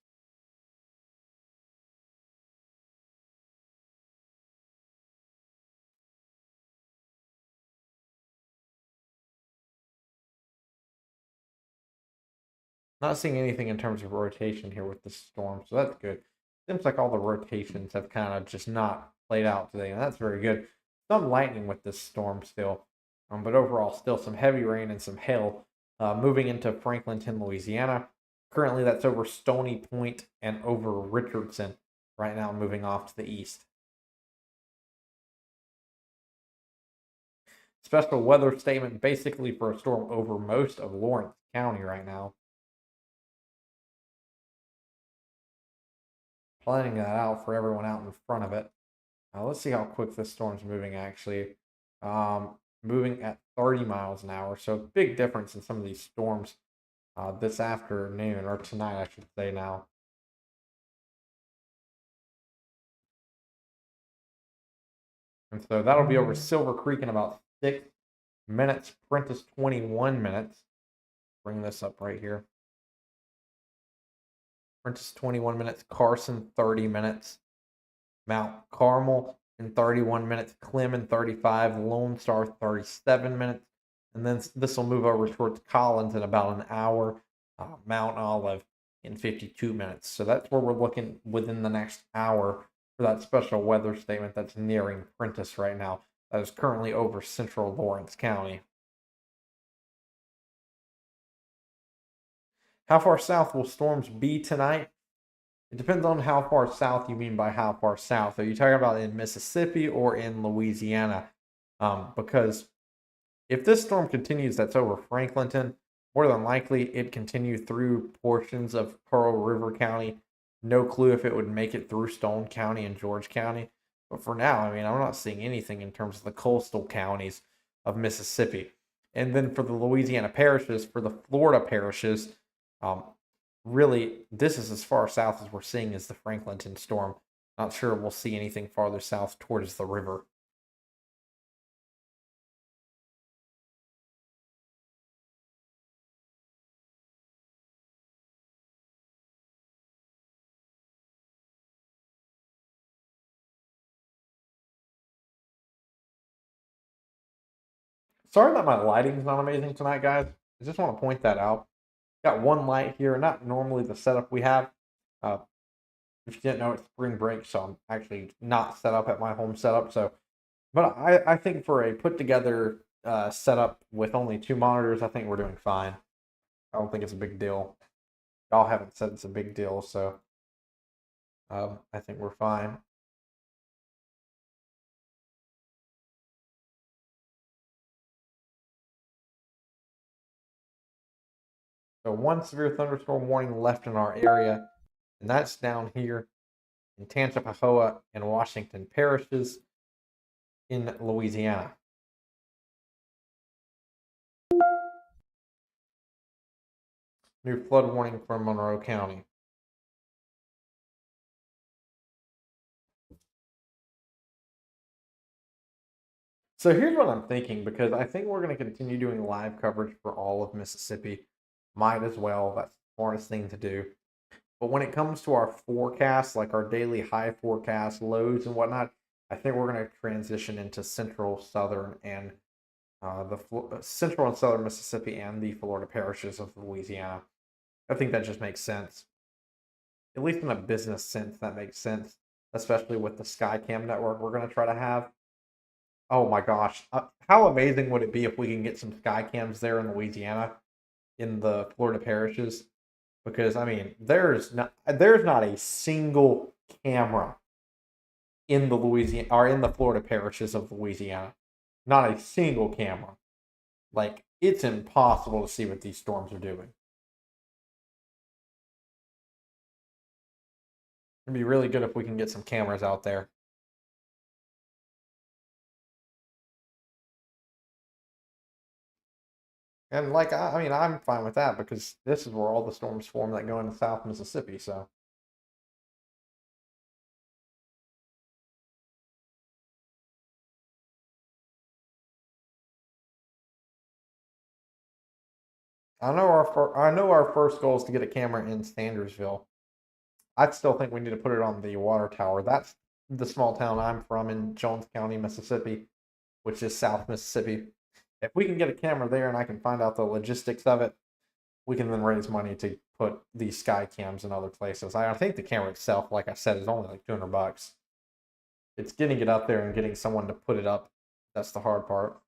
Not seeing anything in terms of rotation here with this storm, so that's good. Seems like all the rotations have kind of just not played out today, and that's very good. Some lightning with this storm still, but overall still some heavy rain and some hail moving into Franklinton, Louisiana. Currently, that's over Stony Point and over Richardson right now, moving off to the east. Special weather statement basically for a storm over most of Lawrence County right now. Planning that out for everyone out in front of it. Let's see how quick this storm's moving actually. Moving at 30 miles an hour, so big difference in some of these storms this afternoon, or tonight I should say now. And so that'll be over Silver Creek in about 6 minutes. Prentice 21 minutes. Bring this up right here. Prentice 21 minutes. Carson 30 minutes. Mount Carmel in 31 minutes. Clem in 35. Lone Star 37 minutes. And then this will move over towards Collins in about an hour. Mount Olive in 52 minutes. So that's where we're looking within the next hour for that special weather statement that's nearing Prentice right now. That is currently over central Lawrence County. How far south will storms be tonight? It depends on how far south you mean by how far south. Are you talking about in Mississippi or in Louisiana? Because if this storm continues, that's over Franklinton, more than likely it continue through portions of Pearl River County. No clue if it would make it through Stone County and George County. But for now, I mean, I'm not seeing anything in terms of the coastal counties of Mississippi. And then for the Louisiana parishes, for the Florida parishes, really, this is as far south as we're seeing as the Franklinton storm. Not sure we'll see anything farther south towards the river. Sorry that my lighting's not amazing tonight, guys. I just want to point that out. Got one light here, not normally the setup we have. Uh, if you didn't know, it's spring break, so I'm actually not set up at my home setup. So, but I think for a put together setup with only 2 monitors, I think we're doing fine. I don't think it's a big deal. Y'all haven't said it's a big deal, so I think we're fine. So one severe thunderstorm warning left in our area, and that's down here in Tangipahoa and Washington parishes in Louisiana. New flood warning from Monroe County. So here's what I'm thinking, because I think we're going to continue doing live coverage for all of Mississippi. Might as well. That's the smartest thing to do. But when it comes to our forecasts, like our daily high forecast, lows and whatnot, I think we're going to transition into central, southern, and central and southern Mississippi and the Florida parishes of Louisiana. I think that just makes sense. At least in a business sense, that makes sense, especially with the Skycam network we're going to try to have. Oh my gosh. How amazing would it be if we can get some Skycams there in Louisiana, in the Florida parishes? Because I mean, there's not a single camera in the Louisiana or in the Florida parishes of Louisiana. Not a single camera. Like, it's impossible to see what these storms are doing. It'd be really good if we can get some cameras out there. And like, I mean, I'm fine with that because this is where all the storms form that go into South Mississippi. So I know our first goal is to get a camera in Sandersville. I still think we need to put it on the water tower. That's the small town I'm from in Jones County, Mississippi, which is South Mississippi. If we can get a camera there and I can find out the logistics of it, we can then raise money to put these sky cams in other places. I think the camera itself, like I said, is only like $200. It's getting it up there and getting someone to put it up. That's the hard part.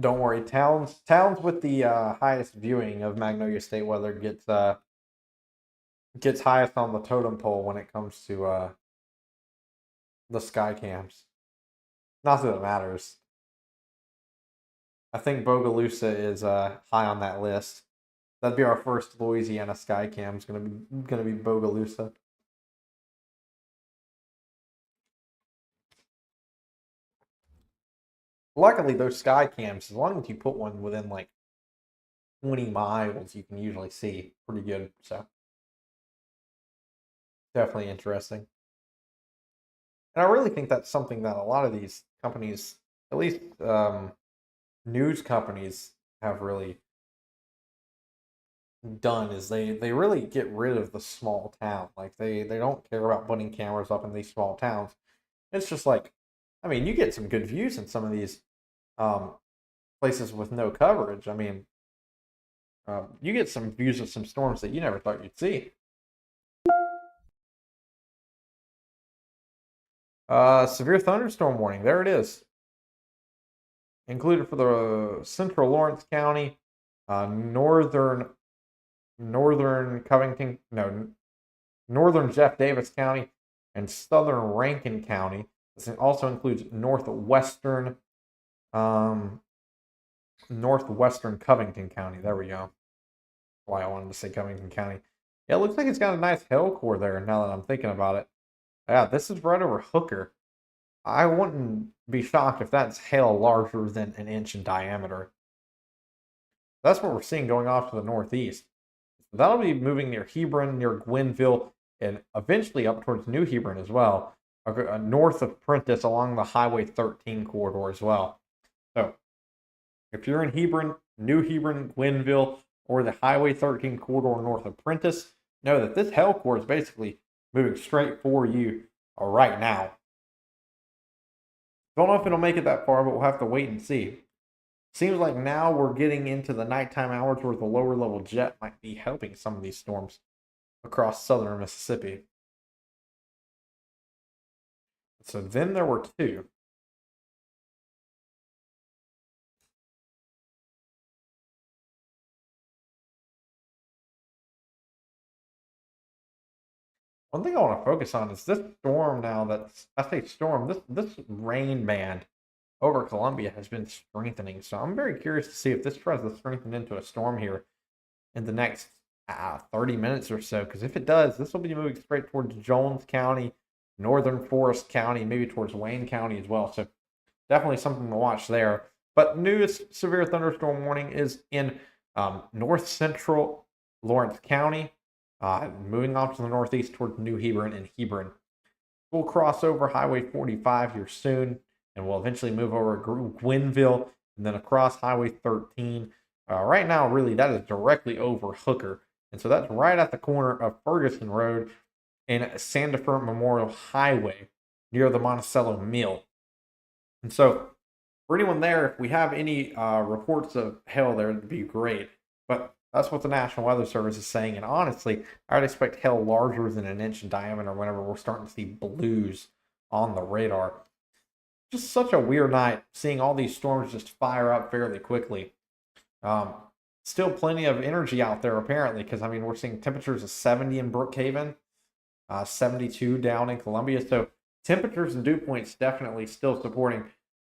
Don't worry, towns with the highest viewing of Magnolia State weather gets highest on the totem pole when it comes to the sky cams. Not that it matters. I think Bogalusa is high on that list. That'd be our first Louisiana sky cam. Is gonna be Bogalusa. Luckily, those sky cams, as long as you put one within like 20 miles, you can usually see pretty good. So definitely interesting. And I really think that's something that a lot of these companies, at least news companies, have really done is they really get rid of the small town. Like they don't care about putting cameras up in these small towns. It's just like, I mean, you get some good views in some of these um, places with no coverage. I mean, you get some views of some storms that you never thought you'd see. Severe thunderstorm warning. There it is. Included for the central Lawrence County, northern Covington, no, northern Jeff Davis County, and southern Rankin County. This also includes northwestern Covington County. There we go. Why I wanted to say Covington County. Yeah, it looks like it's got a nice hail core there now that I'm thinking about it. Yeah, this is right over Hooker. I wouldn't be shocked if that's hail larger than an inch in diameter. That's what we're seeing going off to the northeast. That'll be moving near Hebron, near Gwenville, and eventually up towards New Hebron as well, north of Prentice along the Highway 13 corridor as well. So, if you're in Hebron, New Hebron, Gwenville, or the Highway 13 corridor north of Prentice, know that this hail core is basically moving straight for you right now. Don't know if it'll make it that far, but we'll have to wait and see. Seems like now we're getting into the nighttime hours where the lower level jet might be helping some of these storms across southern Mississippi. So then there were two. One thing I want to focus on is this storm now I say storm, this rain band over Columbia has been strengthening. So I'm very curious to see if this tries to strengthen into a storm here in the next 30 minutes or so. Because if it does, this will be moving straight towards Jones County, northern Forest County, maybe towards Wayne County as well. So definitely something to watch there. But newest severe thunderstorm warning is in north central Lawrence County, moving off to the northeast towards New Hebron and Hebron. We'll cross over Highway 45 here soon, and we'll eventually move over Gwenville and then across Highway 13. Right now, really, that is directly over Hooker. And so that's right at the corner of Ferguson Road and Sandifer Memorial Highway near the Monticello Mill. And so, for anyone there, if we have any reports of hail there, it'd be great. But that's what the National Weather Service is saying. And honestly, I would expect hail larger than an inch in diameter whenever we're starting to see blues on the radar. Just such a weird night seeing all these storms just fire up fairly quickly. Still plenty of energy out there apparently, because I mean we're seeing temperatures of 70 in Brookhaven, 72 down in Columbia. So temperatures and dew points definitely still supporting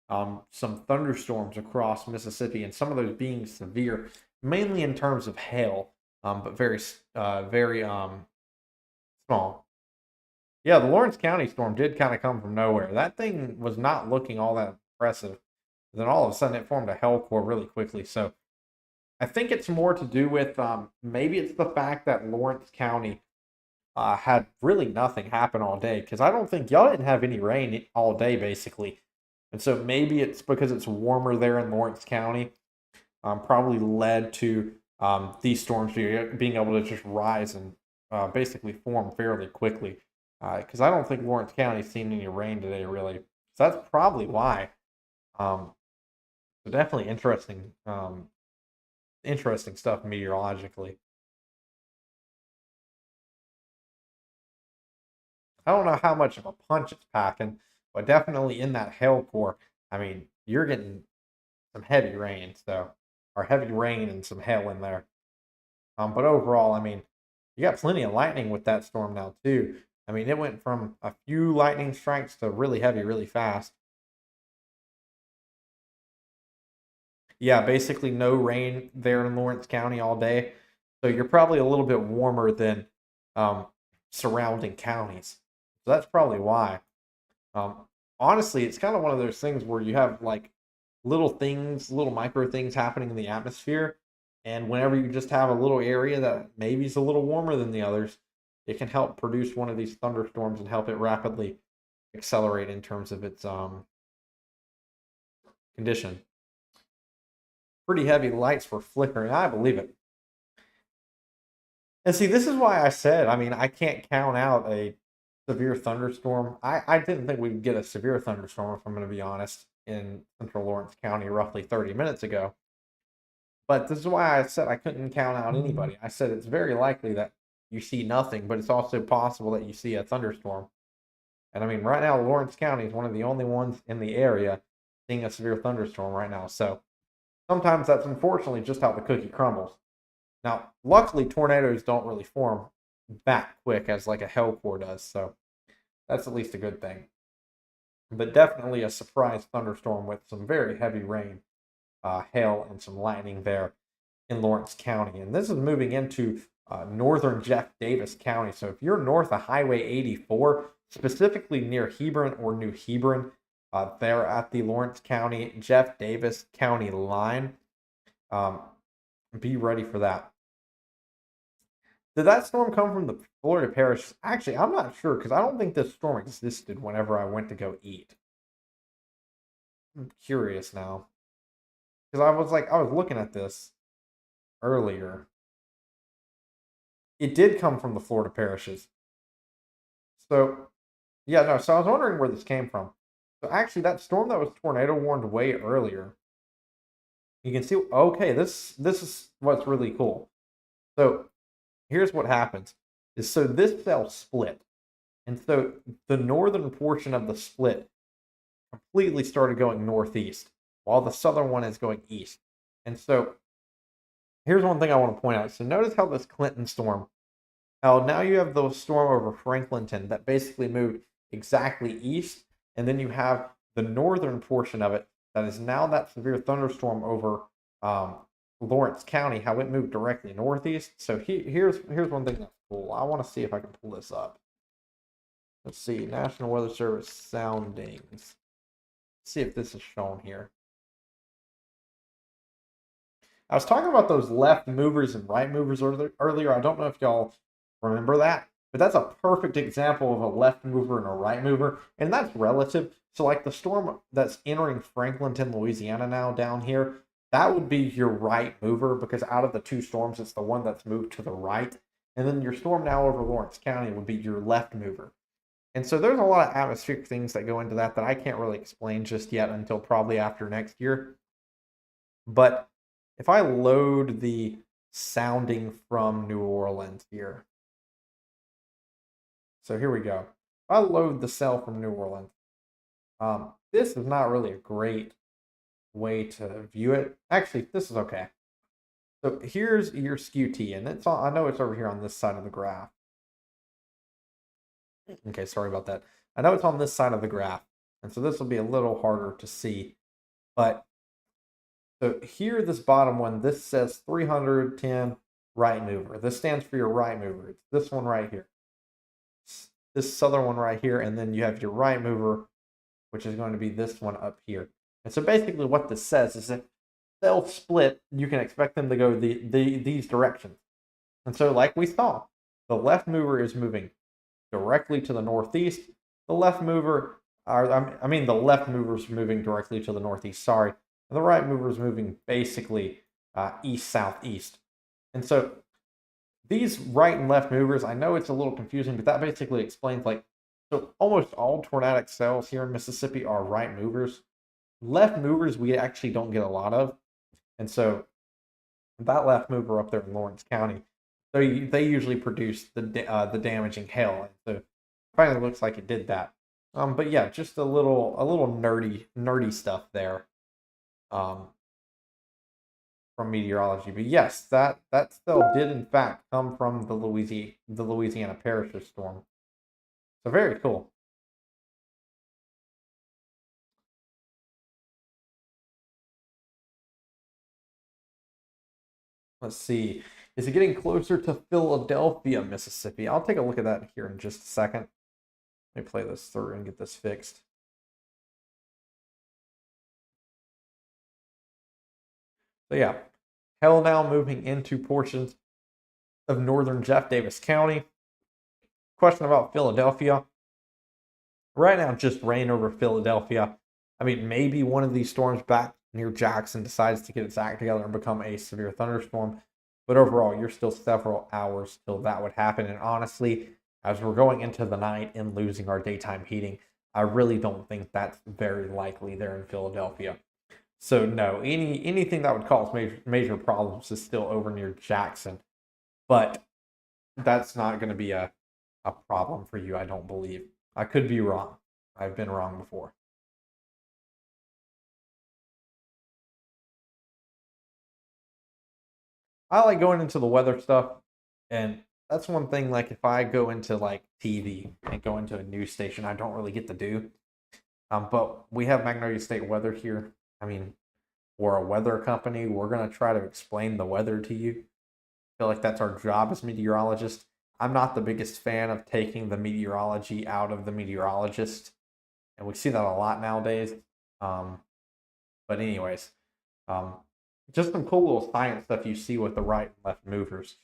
some thunderstorms across Mississippi, and some of those being severe, mainly in terms of hail, but very small. Yeah, the Lawrence County storm did kind of come from nowhere. That thing was not looking all that impressive. Then all of a sudden it formed a hail core really quickly. So I think it's more to do with maybe it's the fact that Lawrence County had really nothing happen all day, because I don't think y'all didn't have any rain all day basically. And so maybe it's because it's warmer there in Lawrence County, probably led to these storms being able to just rise and basically form fairly quickly. Because I don't think Lawrence County's seen any rain today, really. So that's probably why. So definitely interesting stuff meteorologically. I don't know how much of a punch it's packing, but definitely in that hail core, I mean, you're getting some heavy rain, so or heavy rain and some hail in there. But overall, I mean, you got plenty of lightning with that storm now too. I mean, it went from a few lightning strikes to really heavy, really fast. Yeah, basically no rain there in Lawrence County all day. So you're probably a little bit warmer than um, surrounding counties. So that's probably why. Um, Honestly, it's kind of one of those things where you have like little things, little micro things happening in the atmosphere. And whenever you just have a little area that maybe is a little warmer than the others, it can help produce one of these thunderstorms and help it rapidly accelerate in terms of its condition. Pretty heavy lights were flickering. I believe it. And see, this is why I said, I mean, I can't count out a severe thunderstorm. I didn't think we'd get a severe thunderstorm, if I'm going to be honest, in central Lawrence County roughly 30 minutes ago. But this is why I said I couldn't count out anybody. I said it's very likely that you see nothing, but it's also possible that you see a thunderstorm. And I mean, right now, Lawrence County is one of the only ones in the area seeing a severe thunderstorm right now. So sometimes that's unfortunately just how the cookie crumbles. Now, luckily, tornadoes don't really form that quick as like a hail core does, so that's at least a good thing. But definitely a surprise thunderstorm with some very heavy rain, hail, and some lightning there in Lawrence County. And this is moving into northern Jeff Davis County. So if you're north of Highway 84, specifically near Hebron or New Hebron, there at the Lawrence County, Jeff Davis County line, be ready for that. Did that storm come from the Florida parish? Actually, I'm not sure because I don't think this storm existed whenever I went to go eat. I'm curious now because I was looking at this earlier. It did come from the Florida parishes. So, yeah, no. So I was wondering where this came from. So actually, that storm that was tornado warned way earlier. You can see. Okay, this is what's really cool. So here's what happens: is so this cell split, and so the northern portion of the split completely started going northeast, while the southern one is going east. And so here's one thing I want to point out. So notice how this Clinton storm, how now you have the storm over Franklinton that basically moved exactly east, and then you have the northern portion of it that is now that severe thunderstorm over Lawrence County, how it moved directly northeast. So here's one thing that's cool. I want to see if I can pull this up. Let's see, National Weather Service soundings. Let's see if this is shown here. I was talking about those left movers and right movers earlier. I don't know if y'all remember that, but that's a perfect example of a left mover and a right mover, and that's relative. So, like the storm that's entering Franklinton, Louisiana now down here, that would be your right mover because out of the two storms, it's the one that's moved to the right. And then your storm now over Lawrence County would be your left mover. And so there's a lot of atmospheric things that go into that I can't really explain just yet until probably after next year. But if I load the sounding from New Orleans here. So here we go. If I load the cell from New Orleans, this is not really a great way to view it. Actually, this is okay. So here's your skew T, and it's on, I know it's over here on this side of the graph. Okay, sorry about that. I know it's on this side of the graph, and so this will be a little harder to see. But so here, this bottom one, this says 310 right mover. This stands for your right mover. It's this one right here. This southern one right here, and then you have your right mover, which is going to be this one up here. And so basically what this says is if they'll split, you can expect them to go these directions. And so like we saw, the left mover is moving directly to the northeast. The left mover I mean, the left mover's moving directly to the northeast, sorry. And the right mover's moving basically east southeast. And so these right and left movers, I know it's a little confusing, but that basically explains like, so almost all tornadic cells here in Mississippi are right movers. Left movers, we actually don't get a lot of. And so that left mover up there in Lawrence County, they usually produce the damaging hail. And so it finally looks like it did that. But yeah, just a little nerdy stuff there. Um, from meteorology. But yes, that cell did in fact come from the Louisiana Parishes storm. So very cool. Let's see. Is it getting closer to Philadelphia, Mississippi? I'll take a look at that here in just a second. Let me play this through and get this fixed. So yeah, hell now moving into portions of northern Jeff Davis County. Question about Philadelphia. Right now, just rain over Philadelphia. I mean, maybe one of these storms back near Jackson decides to get its act together and become a severe thunderstorm. But overall, you're still several hours till that would happen. And honestly, as we're going into the night and losing our daytime heating, I really don't think that's very likely there in Philadelphia. So no, anything that would cause major problems is still over near Jackson. But that's not going to be a problem for you, I don't believe. I could be wrong. I've been wrong before. I like going into the weather stuff, and that's one thing. Like if I go into like TV and go into a news station, I don't really get to do. But we have Magnolia State weather here. I mean, we're a weather company. We're gonna try to explain the weather to you. I feel like that's our job as meteorologists. I'm not the biggest fan of taking the meteorology out of the meteorologist, and we see that a lot nowadays. Um, but anyways, um, just some cool little science stuff you see with the right and left movers.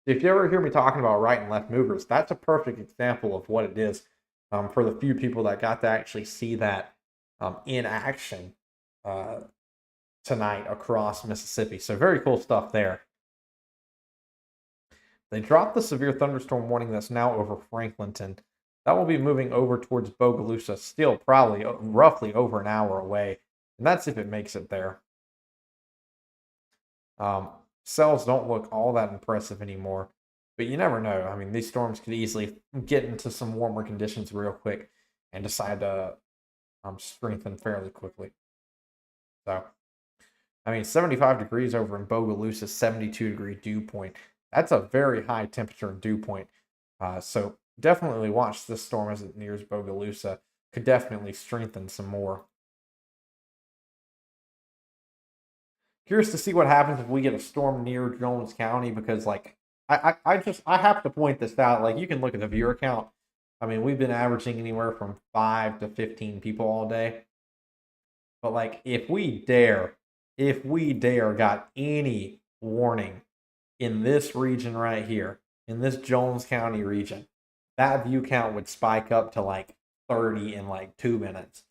If you ever hear me talking about right and left movers, that's a perfect example of what it is. For the few people that got to actually see that in action uh, tonight across Mississippi, so very cool stuff there. They dropped the severe thunderstorm warning that's now over Franklinton. That will be moving over towards Bogalusa, still probably roughly over an hour away, and that's if it makes it there. Um, Cells don't look all that impressive anymore, but you never know. I mean, these storms could easily get into some warmer conditions real quick and decide to strengthen fairly quickly. So, I mean, 75 degrees over in Bogalusa, 72-degree dew point. That's a very high temperature dew point. So definitely watch this storm as it nears Bogalusa. Could definitely strengthen some more. Curious to see what happens if we get a storm near Jones County because like I have to point this out. Like you can look at the viewer count. I mean, we've been averaging anywhere from 5 to 15 people all day. But like if we dare got any warning in this region right here, in this Jones County region, that view count would spike up to like 30 in like 2 minutes.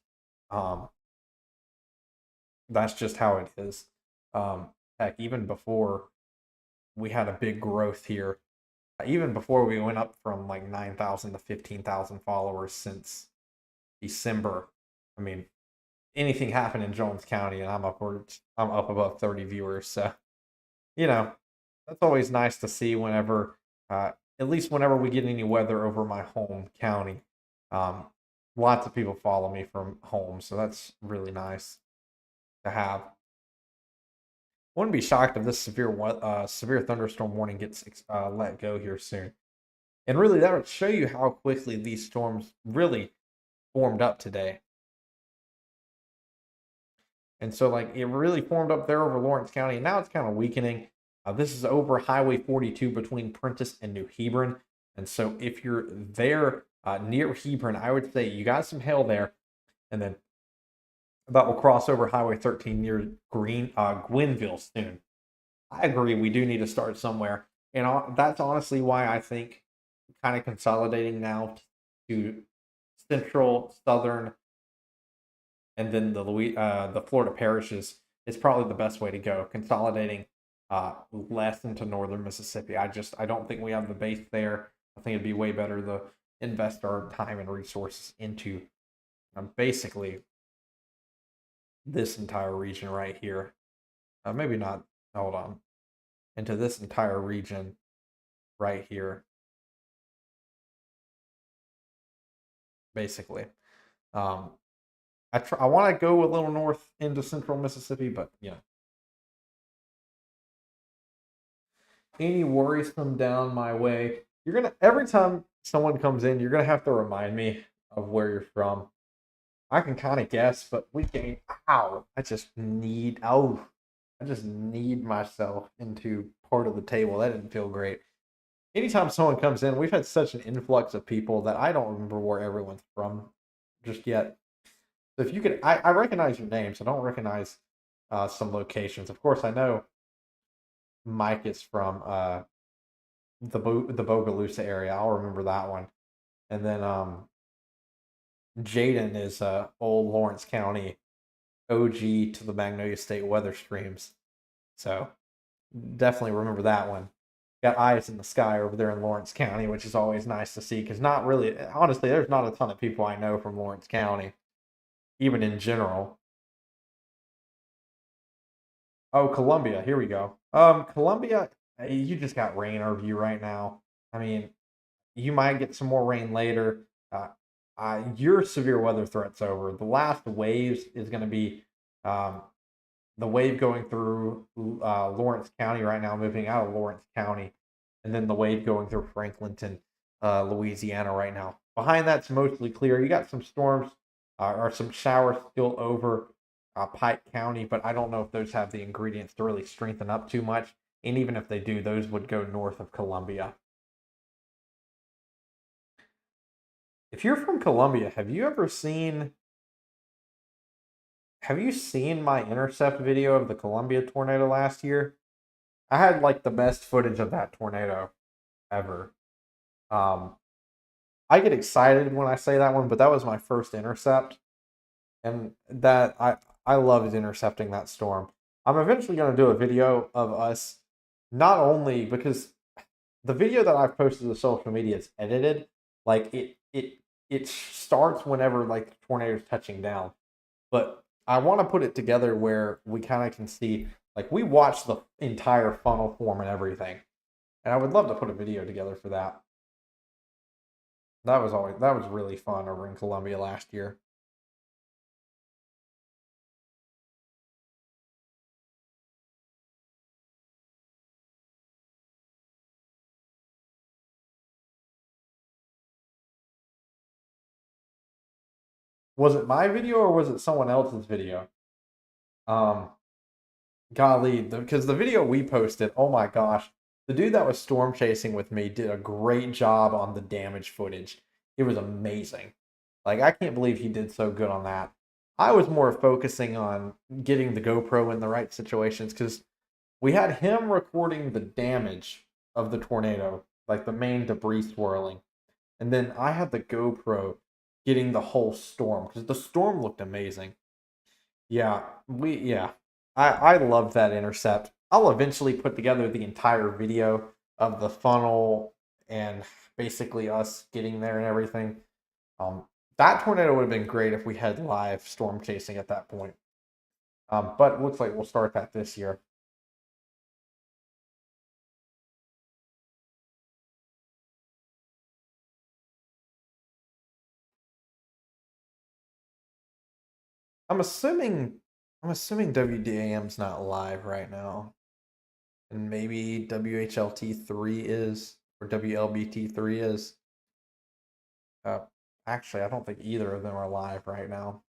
Um, that's just how it is. Heck, even before we had a big growth here, even before we went up from like 9,000 to 15,000 followers since December. I mean, anything happened in Jones County, and I'm up above 30 viewers. So you know, that's always nice to see whenever, at least whenever we get any weather over my home county. Um, Lots of people follow me from home, so that's really nice to have. Wouldn't be shocked if this severe thunderstorm warning gets let go here soon. And really, that would show you how quickly these storms really formed up today. And so, like, it really formed up there over Lawrence County, and now it's kind of weakening. This is over Highway 42 between Prentice and New Hebron. And so, if you're there near Hebron, I would say you got some hail there. And then that will cross over Highway 13 near Gwenville soon. I agree. We do need to start somewhere. And that's honestly why I think kind of consolidating now to central, southern, and then the Florida parishes is probably the best way to go. Consolidating less into northern Mississippi. I don't think we have the base there. I think it'd be way better to invest our time and resources into basically this entire region right here. Maybe not. Hold on. Into this entire region right here. Basically. I want to go a little north into central Mississippi, but any worrisome down my way. You're gonna every time someone comes in, you're gonna have to remind me of where you're from. I can kind of guess, but we can. Ow! I just need myself into part of the table. That didn't feel great. Anytime someone comes in, we've had such an influx of people that I don't remember where everyone's from just yet. So if you could, I recognize your names. I don't recognize some locations. Of course, I know Mike is from the Bogalusa area. I'll remember that one. And then Jaden is old Lawrence County OG to the Magnolia State weather streams. So definitely remember that one. Got eyes in the sky over there in Lawrence County, which is always nice to see because not really, honestly, there's not a ton of people I know from Lawrence County, even in general. Oh, Columbia, here we go. Columbia, you just got rain over you right now. I mean, you might get some more rain later. Your severe weather threat's over. The last waves is going to be um, the wave going through Lawrence County right now, moving out of Lawrence County, and then the wave going through Franklinton, Louisiana right now. Behind that's mostly clear. You got some storms or some showers still over Pike County, but I don't know if those have the ingredients to really strengthen up too much. And even if they do, those would go north of Columbia. If you're from Columbia, have you seen my intercept video of the Columbia tornado last year? I had like the best footage of that tornado ever. Um, I get excited when I say that one, but that was my first intercept, and I loved intercepting that storm. I'm eventually going to do a video of us, not only because the video that I've posted to social media is edited, like it starts whenever like the tornado's touching down, but I want to put it together where we kind of can see like we watched the entire funnel form and everything, and I would love to put a video together for that. That was really fun over in Columbia last year. Was it my video or was it someone else's video? Um, Golly, because the video we posted, oh my gosh, the dude that was storm chasing with me did a great job on the damage footage. It was amazing. Like I can't believe he did so good on that. I was more focusing on getting the GoPro in the right situations because we had him recording the damage of the tornado, like the main debris swirling, and then I had the GoPro getting the whole storm because the storm looked amazing. Yeah. I love that intercept. I'll eventually put together the entire video of the funnel and basically us getting there and everything. Um, that tornado would have been great if we had live storm chasing at that point. But it looks like we'll start that this year. I'm assuming I'm assuming WDAM's not live right now. And maybe WHLT3 is or WLBT3 is. Uh, Actually, I don't think either of them are live right now.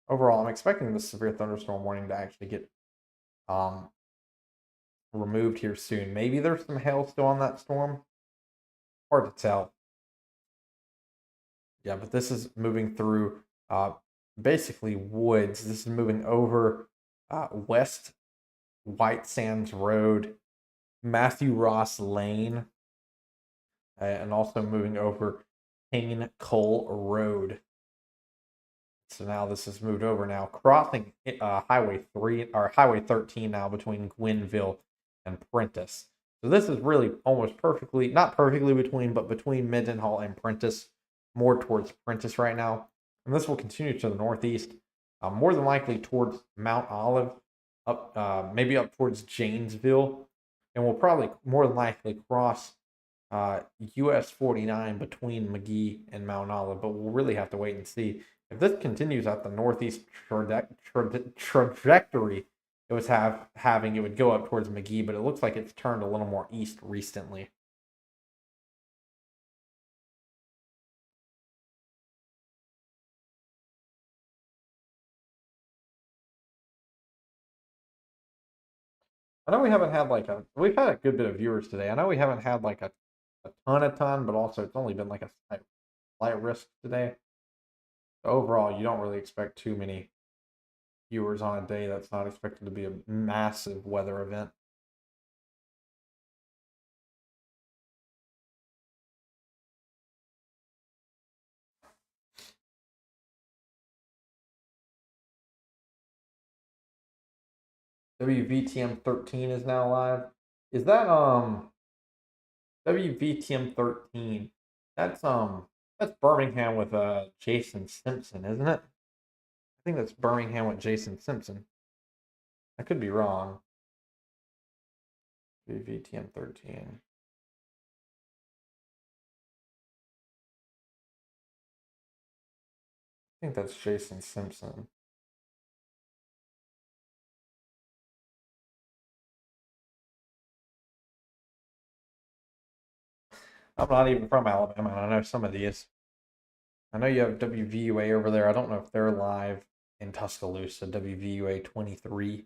Overall, I'm expecting the severe thunderstorm warning to actually get um, removed here soon. Maybe there's some hail still on that storm. Hard to tell. Yeah, but this is moving through basically woods. This is moving over West White Sands Road, Matthew Ross Lane. and also moving over Kane Cole Road. So now this has moved over now, crossing Highway 3 or Highway 13 now between Gwinnville and Prentice. So this is really almost perfectly, not perfectly between, but between Mendenhall and Prentice, more towards Prentice right now. And this will continue to the northeast, more than likely towards Mount Olive, up maybe up towards Janesville, and we'll probably more than likely cross US 49 between McGee and Mount Olive, but we'll really have to wait and see. If this continues at the northeast trajectory it was having, it would go up towards McGee, but it looks like it's turned a little more east recently. I know we haven't had we've had a good bit of viewers today. I know we haven't had like a ton, but also it's only been like a slight risk today. So overall, you don't really expect too many viewers on a day that's not expected to be a massive weather event. WVTM 13 is now live. Is that WVTM 13? That's Birmingham with Jason Simpson, isn't it? I think that's Birmingham with Jason Simpson. I could be wrong. WVTM 13. I think that's Jason Simpson. I'm not even from Alabama, and I know some of these. I know you have WVUA over there. I don't know if they're live in Tuscaloosa. WVUA 23.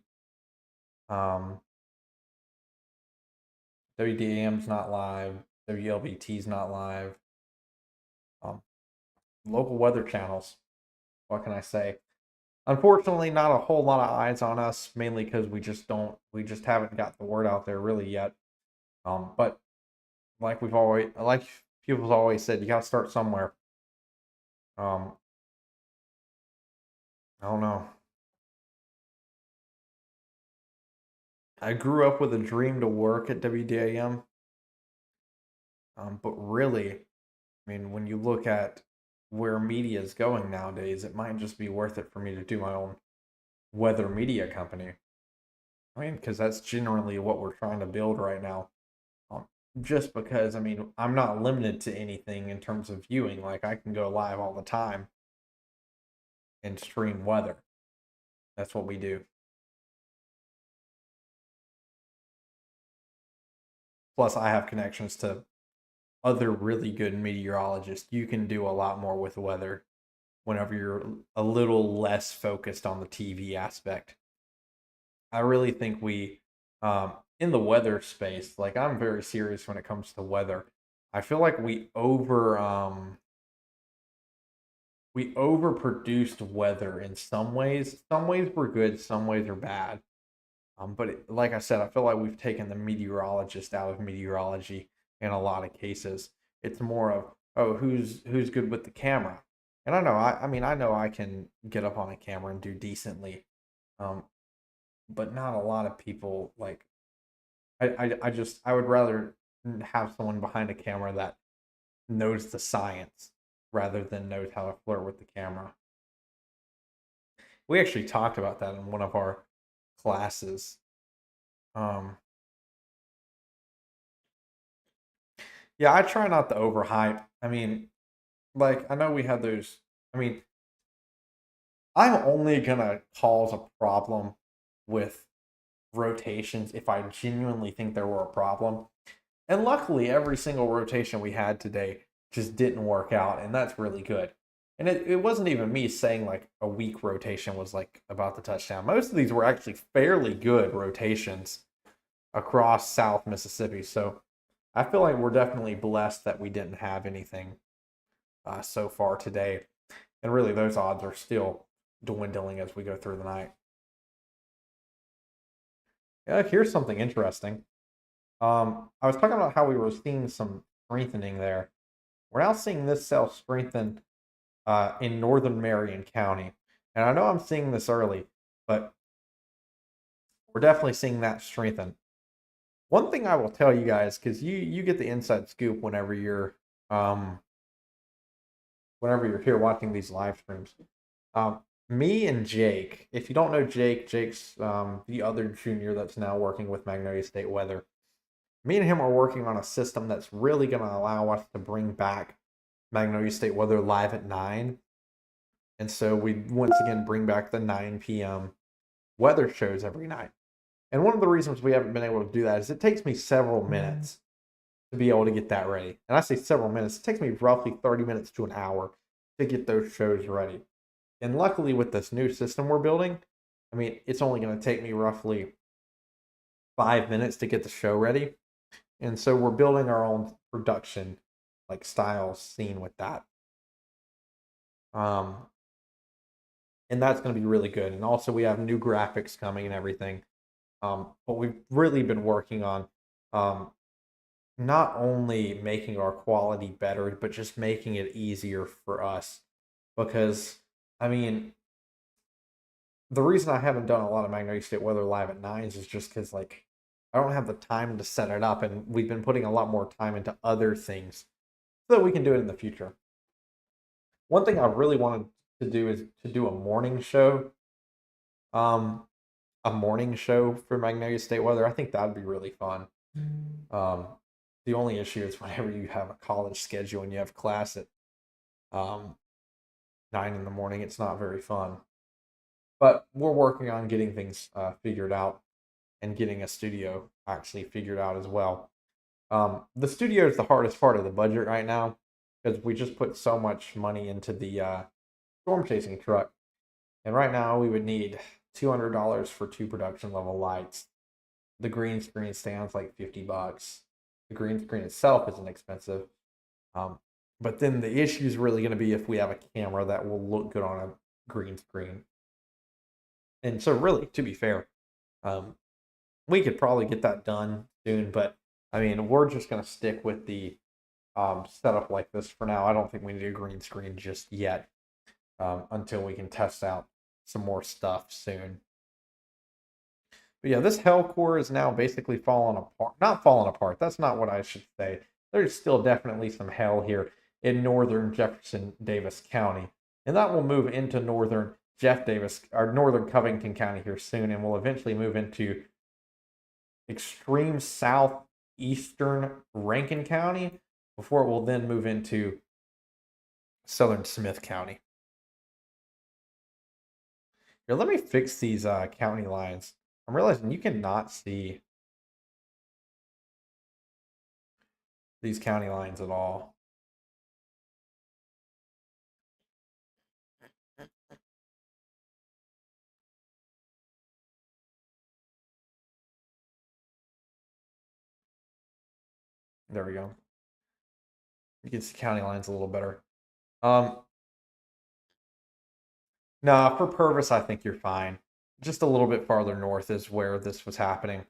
WDAM's not live. WLBT's not live. Local weather channels. What can I say? Unfortunately, not a whole lot of eyes on us, mainly because we just haven't got the word out there really yet. But like people's always said, you got to start somewhere. I don't know. I grew up with a dream to work at WDAM, but really, I mean, when you look at where media is going nowadays, it might just be worth it for me to do my own weather media company. I mean, because that's generally what we're trying to build right now. Um, just because, I mean, I'm not limited to anything in terms of viewing. Like, I can go live all the time and stream weather. That's what we do. Plus, I have connections to other really good meteorologists. You can do a lot more with weather whenever you're a little less focused on the TV aspect. I really think in the weather space, like I'm very serious when it comes to weather. I feel like we overproduced weather in some ways. Some ways were good, some ways are bad. Like I said, I feel like we've taken the meteorologist out of meteorology in a lot of cases. It's more of, oh, who's good with the camera, and I mean I know I can get up on a camera and do decently, um, but not a lot of people like. I would rather have someone behind a camera that knows the science rather than knows how to flirt with the camera. We actually talked about that in one of our classes. Um, yeah, I try not to overhype. I mean, like I know we had those. I mean, I'm only gonna cause a problem with rotations if I genuinely think there were a problem. And luckily, every single rotation we had today just didn't work out, and that's really good. And it wasn't even me saying like a weak rotation was like about the touchdown. Most of these were actually fairly good rotations across South Mississippi. So I feel like we're definitely blessed that we didn't have anything so far today. And really, those odds are still dwindling as we go through the night. Yeah, here's something interesting. I was talking about how we were seeing some strengthening there. We're now seeing this cell strengthen in northern Marion County. And I know I'm seeing this early, but we're definitely seeing that strengthen. One thing I will tell you guys, because you get the inside scoop um, whenever you're here watching these live streams. Me and Jake, if you don't know Jake, Jake's the other junior that's now working with Magnolia State Weather. Me and him are working on a system that's really going to allow us to bring back Magnolia State Weather live at 9. And so we once again bring back the 9 p.m. weather shows every night. And one of the reasons we haven't been able to do that is it takes me several minutes to be able to get that ready. And I say several minutes, it takes me roughly 30 minutes to an hour to get those shows ready. And luckily with this new system we're building, I mean, it's only going to take me roughly 5 minutes to get the show ready. And so we're building our own production like style scene with that. And that's going to be really good. And also we have new graphics coming and everything. But we've really been working on not only making our quality better, but just making it easier for us. Because, I mean, the reason I haven't done a lot of Magnolia State Weather live at 9s is just because, like, I don't have the time to set it up, and we've been putting a lot more time into other things so that we can do it in the future. One thing I really wanted to do is to do a morning show. A morning show for Magnolia State Weather. I think that'd be really fun. The only issue is whenever you have a college schedule and you have class at 9 in the morning, it's not very fun. But we're working on getting things figured out and getting a studio actually figured out as well. The studio is the hardest part of the budget right now because we just put so much money into the storm chasing truck. And right now we would need $200 for 2 production level lights. The green screen stands like $50. The green screen itself isn't expensive. But then the issue is really going to be if we have a camera that will look good on a green screen. And so really, to be fair, we could probably get that done soon, but I mean, we're just going to stick with the setup like this for now. I don't think we need a green screen just yet until we can test out some more stuff soon. But yeah, this hell core is now basically falling apart. Not falling apart. That's not what I should say. There's still definitely some hell here in northern Jefferson Davis County. And that will move into northern northern Covington County here soon, and will eventually move into extreme southeastern Rankin County before it will then move into southern Smith County. Here, let me fix these county lines. I'm realizing you cannot see these county lines at all. There we go. You can see county lines a little better. No, for Purvis, I think you're fine. Just a little bit farther north is where this was happening.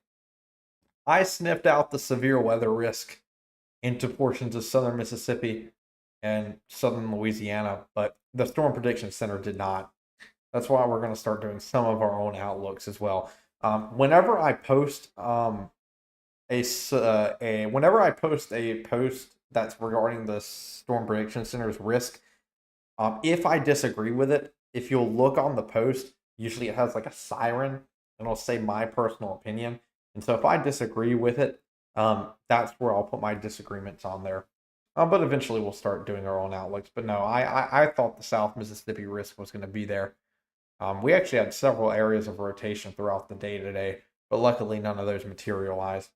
I sniffed out the severe weather risk into portions of southern Mississippi and southern Louisiana, but the Storm Prediction Center did not. That's why we're going to start doing some of our own outlooks as well. Whenever I post whenever I post a post that's regarding the Storm Prediction Center's risk, if I disagree with it, if you'll look on the post, usually it has like a siren and it'll say my personal opinion. And so if I disagree with it, that's where I'll put my disagreements on there. But eventually we'll start doing our own outlooks. But no, I thought the South Mississippi risk was going to be there. We actually had several areas of rotation throughout the day today, but luckily none of those materialized.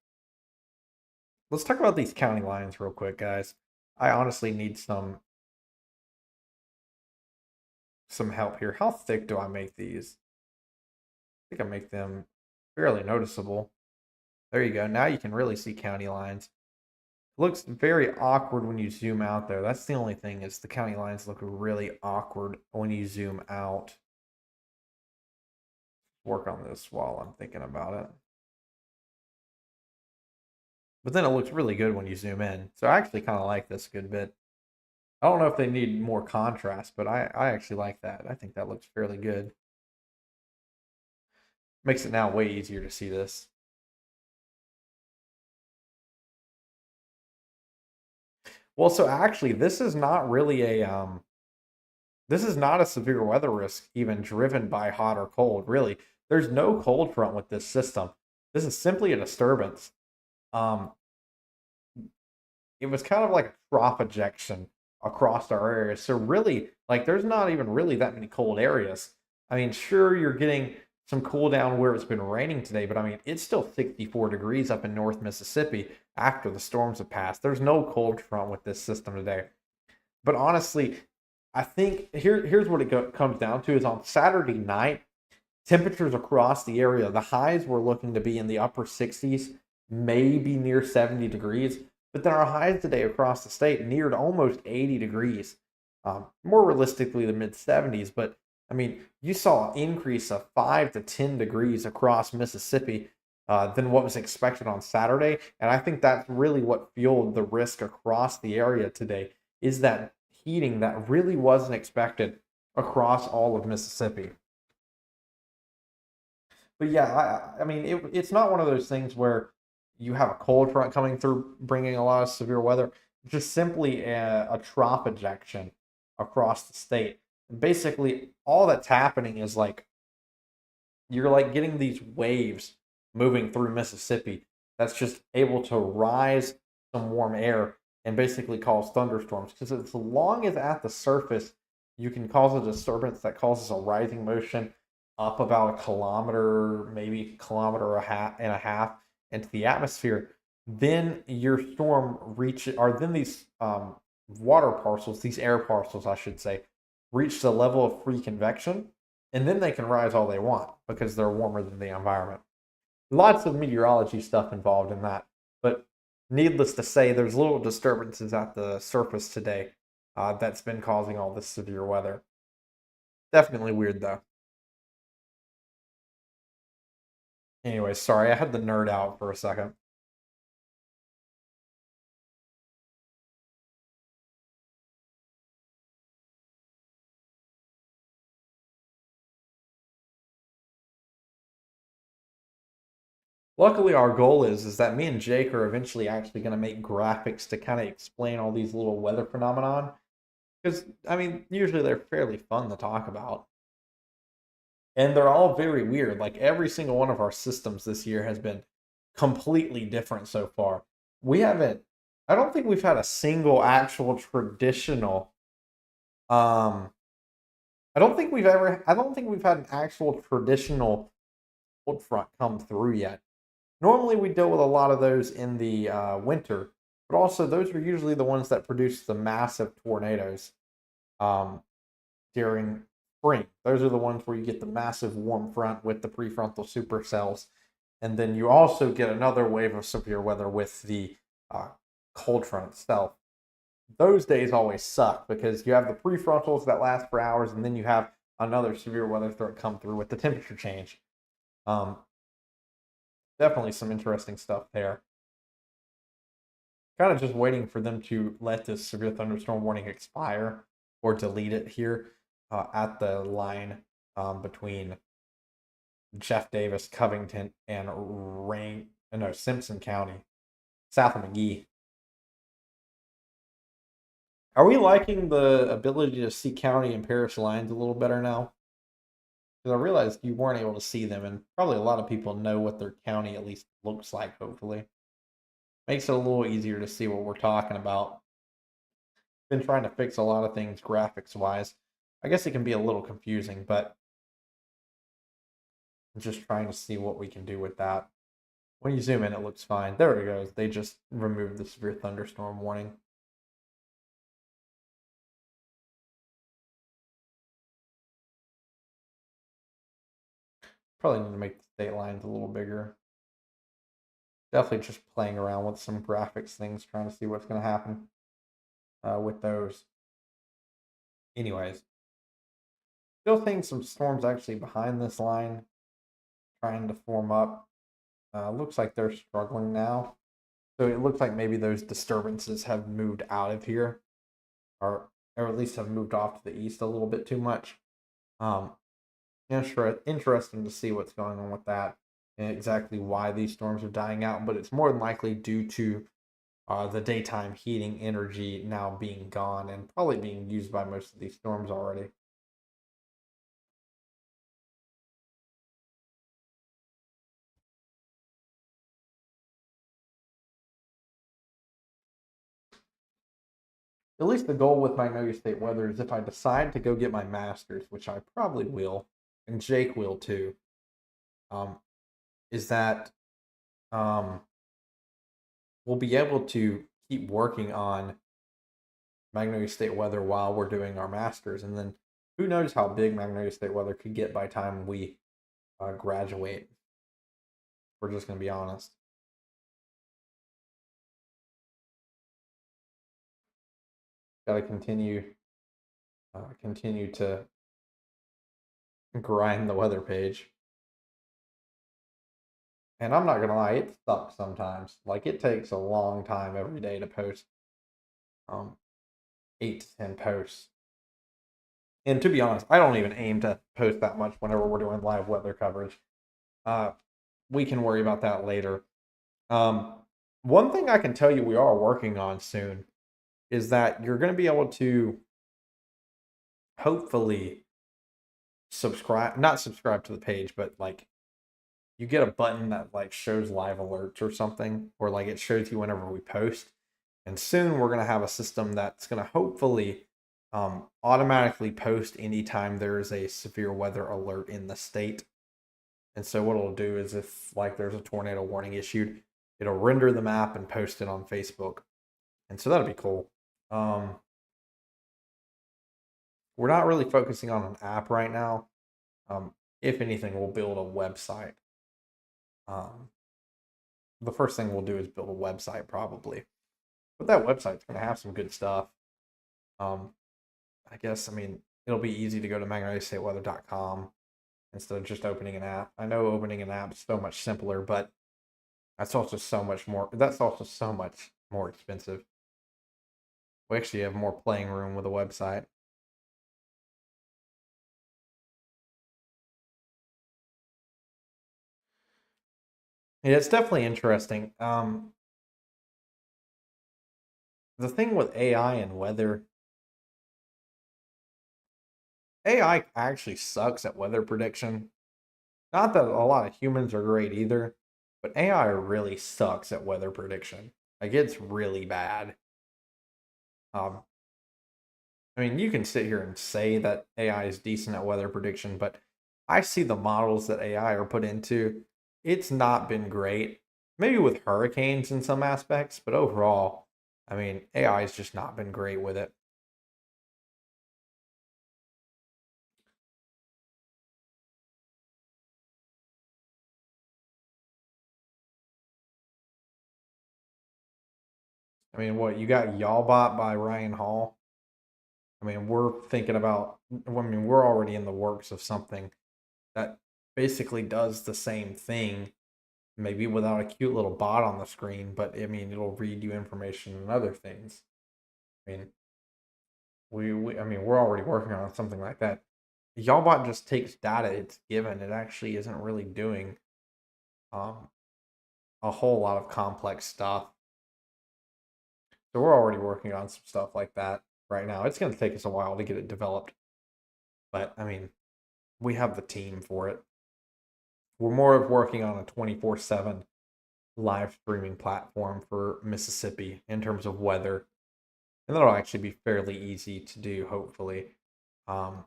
Let's talk about these county lines real quick, guys. I honestly need some help here. How thick do I make these? I think I make them fairly noticeable. There you go. Now you can really see county lines. It looks very awkward when you zoom out there. That's the only thing, is the county lines look really awkward when you zoom out. Work on this while I'm thinking about it. but then it looks really good when you zoom in. So I actually kind of like this a good bit. I don't know if they need more contrast, but I actually like that. I think that looks fairly good. Makes it now way easier to see this. Well, so actually, this is not a severe weather risk even driven by hot or cold. Really, there's no cold front with this system. This is simply a disturbance. Um, it was kind of like a trough ejection across our area. So really, like there's not even really that many cold areas. I mean, sure you're getting some cool down where it's been raining today, but I mean it's still 64 degrees up in North Mississippi after the storms have passed. There's no cold front with this system today. But honestly, I think here's what comes down to is on Saturday night, temperatures across the area, the highs were looking to be in the upper 60s, maybe near 70 degrees. But then our highs today across the state neared almost 80 degrees. More realistically, the mid 70s. But I mean, you saw an increase of 5 to 10 degrees across Mississippi than what was expected on Saturday. And I think that's really what fueled the risk across the area today is that heating that really wasn't expected across all of Mississippi. But yeah, I mean, it's not one of those things where you have a cold front coming through, bringing a lot of severe weather. It's just simply a trough ejection across the state. Basically, all that's happening is like you're like getting these waves moving through Mississippi that's just able to rise some warm air and basically cause thunderstorms. Because as long as at the surface you can cause a disturbance that causes a rising motion up about a kilometer, maybe a kilometer and a half into the atmosphere, then your storm reaches, or then these water parcels, these air parcels, I should say, reach the level of free convection and then they can rise all they want because they're warmer than the environment. Lots of meteorology stuff involved in that, but needless to say, there's little disturbances at the surface today that's been causing all this severe weather. Definitely weird though. Anyway, sorry, I had the nerd out for a second. Luckily, our goal is that me and Jake are eventually actually going to make graphics to kind of explain all these little weather phenomenon. Because I mean, usually they're fairly fun to talk about. And they're all very weird. Like every single one of our systems this year has been completely different so far. We haven't I don't think we've had a single actual traditional um I don't think we've had an actual traditional cold front come through yet. Normally we deal with a lot of those in the winter, but also those are usually the ones that produce the massive tornadoes. Um, during spring. Those are the ones where you get the massive warm front with the prefrontal supercells. And then you also get another wave of severe weather with the uh, cold front itself. Those days always suck because you have the prefrontals that last for hours, and then you have another severe weather threat come through with the temperature change. Um, Definitely some interesting stuff there. Kind of just waiting for them to let this severe thunderstorm warning expire or delete it here at the line between Jeff Davis, Covington, and Simpson County, south of McGee. Are we liking the ability to see county and parish lines a little better now? Because I realized you weren't able to see them, and probably a lot of people know what their county at least looks like, hopefully. Makes it a little easier to see what we're talking about. Been trying to fix a lot of things graphics wise. I guess it can be a little confusing, but I'm just trying to see what we can do with that. When you zoom in, it looks fine. There it goes. They just removed the severe thunderstorm warning. Probably need to make the state lines a little bigger. Definitely just playing around with some graphics things, trying to see what's going to happen with those. Anyways, still seeing some storms actually behind this line trying to form up. Looks like they're struggling now. So it looks like maybe those disturbances have moved out of here, or at least have moved off to the east a little bit too much. Um, Interesting to see what's going on with that and exactly why these storms are dying out. But it's more than likely due to the daytime heating energy now being gone and probably being used by most of these storms already. At least the goal with Magnolia State weather is if I decide to go get my master's, which I probably will, and Jake will too, um, is that um, we'll be able to keep working on Magnolia State weather while we're doing our masters, and then who knows how big Magnolia State weather could get by the time we graduate. We're just going to be honest. Got to continue to grind the weather page. And I'm not gonna lie, it sucks sometimes. Like it takes a long time every day to post 8 to 10 posts. And to be honest, I don't even aim to post that much whenever we're doing live weather coverage. We can worry about that later. One thing I can tell you we are working on soon is that you're going to be able to hopefully not subscribe to the page, but like you get a button that like shows live alerts or something, or like it shows you whenever we post. And soon we're going to have a system that's going to hopefully automatically post anytime there is a severe weather alert in the state. And so what it'll do is if like there's a tornado warning issued, it'll render the map and post it on Facebook. And so that'll be cool. We're not really focusing on an app right now. If anything, we'll build a website. The first thing we'll do is build a website probably. But that website's going to have some good stuff. I guess, I mean, it'll be easy to go to magnoliastateweather.com instead of just opening an app. I know opening an app is so much simpler, but that's also so much more expensive. We actually have more playing room with a website. Yeah, it's definitely interesting. The thing with AI and weather, AI actually sucks at weather prediction. Not that a lot of humans are great either, but AI really sucks at weather prediction. Like it's really bad. Um, I mean, you can sit here and say that AI is decent at weather prediction, but I see the models that AI are put into. It's not been great. Maybe with hurricanes in some aspects, but overall, I mean, AI has just not been great with it. I mean, what you got Y'allbot by Ryan Hall? I mean, we're thinking about, I mean, we're already in the works of something that basically does the same thing, maybe without a cute little bot on the screen, but I mean, it'll read you information and other things. I mean, I mean, we're already working on something like that. Y'allbot just takes data it's given. It actually isn't really doing um, a whole lot of complex stuff. So we're already working on some stuff like that right now. It's going to take us a while to get it developed, but I mean, we have the team for it. We're more of working on a 24/7 live streaming platform for Mississippi in terms of weather, and that'll actually be fairly easy to do. Hopefully, um,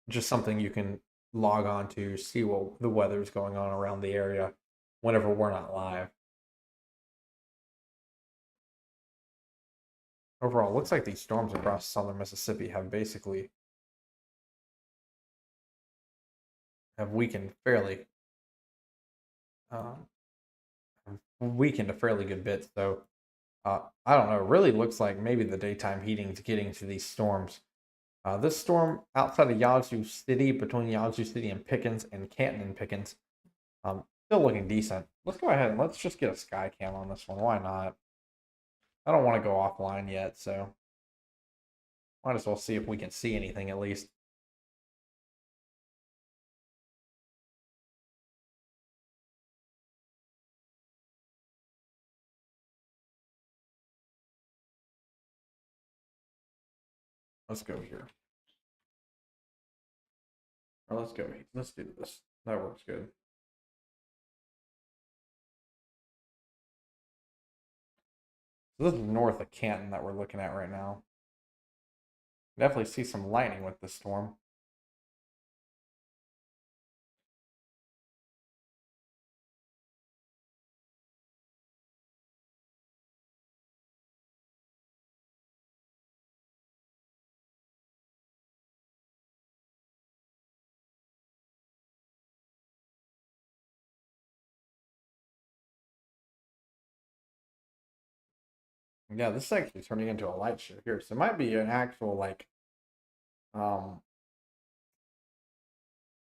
just something you can log on to see what the weather's going on around the area whenever we're not live. Overall, it looks like these storms across southern Mississippi have um, weakened a fairly good bit. So I don't know. It really looks like maybe the daytime heating is getting to these storms. This storm outside of Yazoo City, between Yazoo City and Pickens and Canton and Pickens, Still looking decent. Let's go ahead and let's just get a sky cam on this one. Why not? I don't want to go offline yet, so might as well see if we can see anything at least. Let's go here. Or let's go. Let's do this. That works good. So this is north of Canton that we're looking at right now. Definitely see some lightning with this storm. Yeah, this is actually turning into a light show here. So it might be an actual like um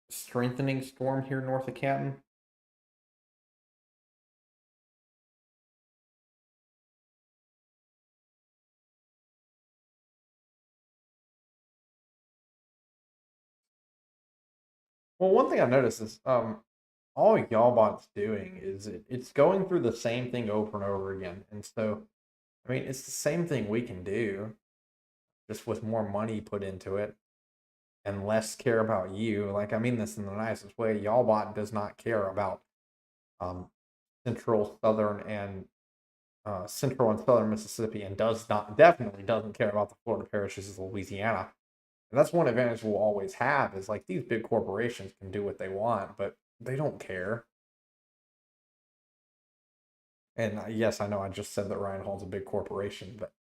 strengthening storm here north of Canton. Well, one thing I noticed is all Y'allbot's doing is it's going through the same thing over and over again. And so I mean it's the same thing we can do, just with more money put into it and less care about you. Like I mean this in the nicest way. Y'allbot does not care about um central, southern, and central and southern Mississippi, and does not definitely doesn't care about the Florida parishes of Louisiana. And that's one advantage we'll always have is like these big corporations can do what they want, but they don't care. And yes, I know I just said that Ryan Hall's a big corporation, but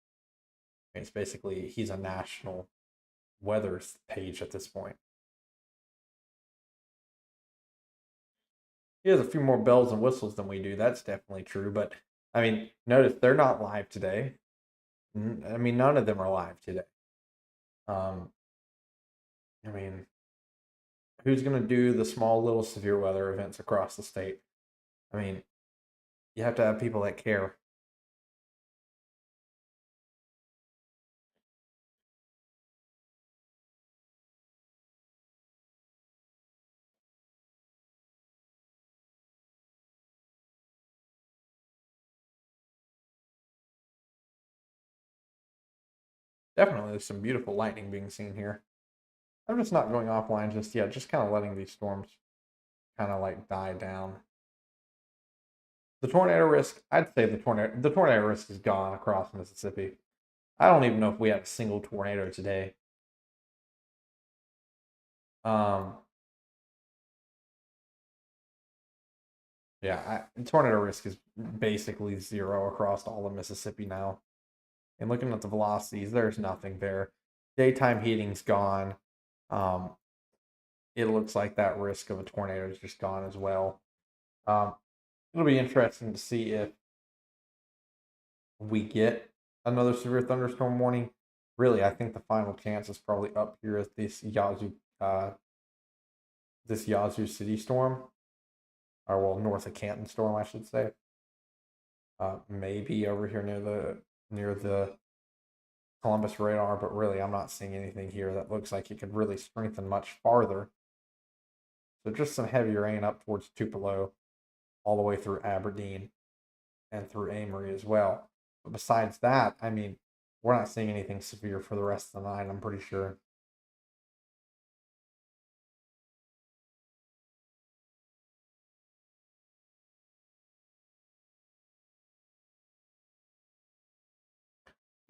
it's basically he's a national weather page at this point. He has a few more bells and whistles than we do. That's definitely true. But I mean, notice they're not live today. I mean, none of them are live today. Um, I mean, who's going to do the small little severe weather events across the state? I mean, you have to have people that care. Definitely, there's some beautiful lightning being seen here. I'm just not going offline just yet, just kind of letting these storms kind of like die down. The tornado risk, I'd say the tornado risk is gone across Mississippi. I don't even know if we had a single tornado today. Um, yeah, tornado risk is basically zero across all of Mississippi now. And looking at the velocities, there's nothing there. Daytime heating's gone. Um, it looks like that risk of a tornado is just gone as well. Um, it'll be interesting to see if we get another severe thunderstorm warning. Really, I think the final chance is probably up here at this Yazoo City storm, or well, north of Canton storm, I should say. Maybe over here near the Columbus radar, but really, I'm not seeing anything here that looks like it could really strengthen much farther. So just some heavy rain up towards Tupelo, all the way through Aberdeen and through Amory as well. But besides that, I mean, we're not seeing anything severe for the rest of the night, I'm pretty sure.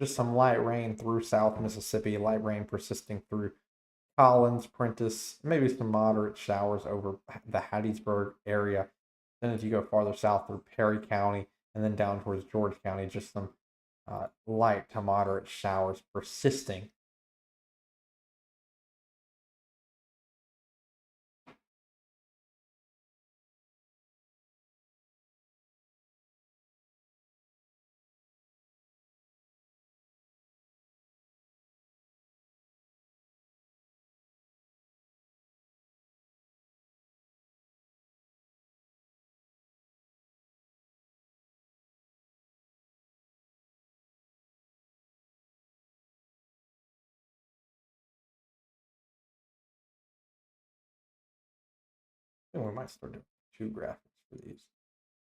Just some light rain through South Mississippi, light rain persisting through Collins, Prentiss, maybe some moderate showers over the Hattiesburg area. Then as you go farther south through Perry County and then down towards George County, just some light to moderate showers persisting. I think we might start doing 2 graphics for these.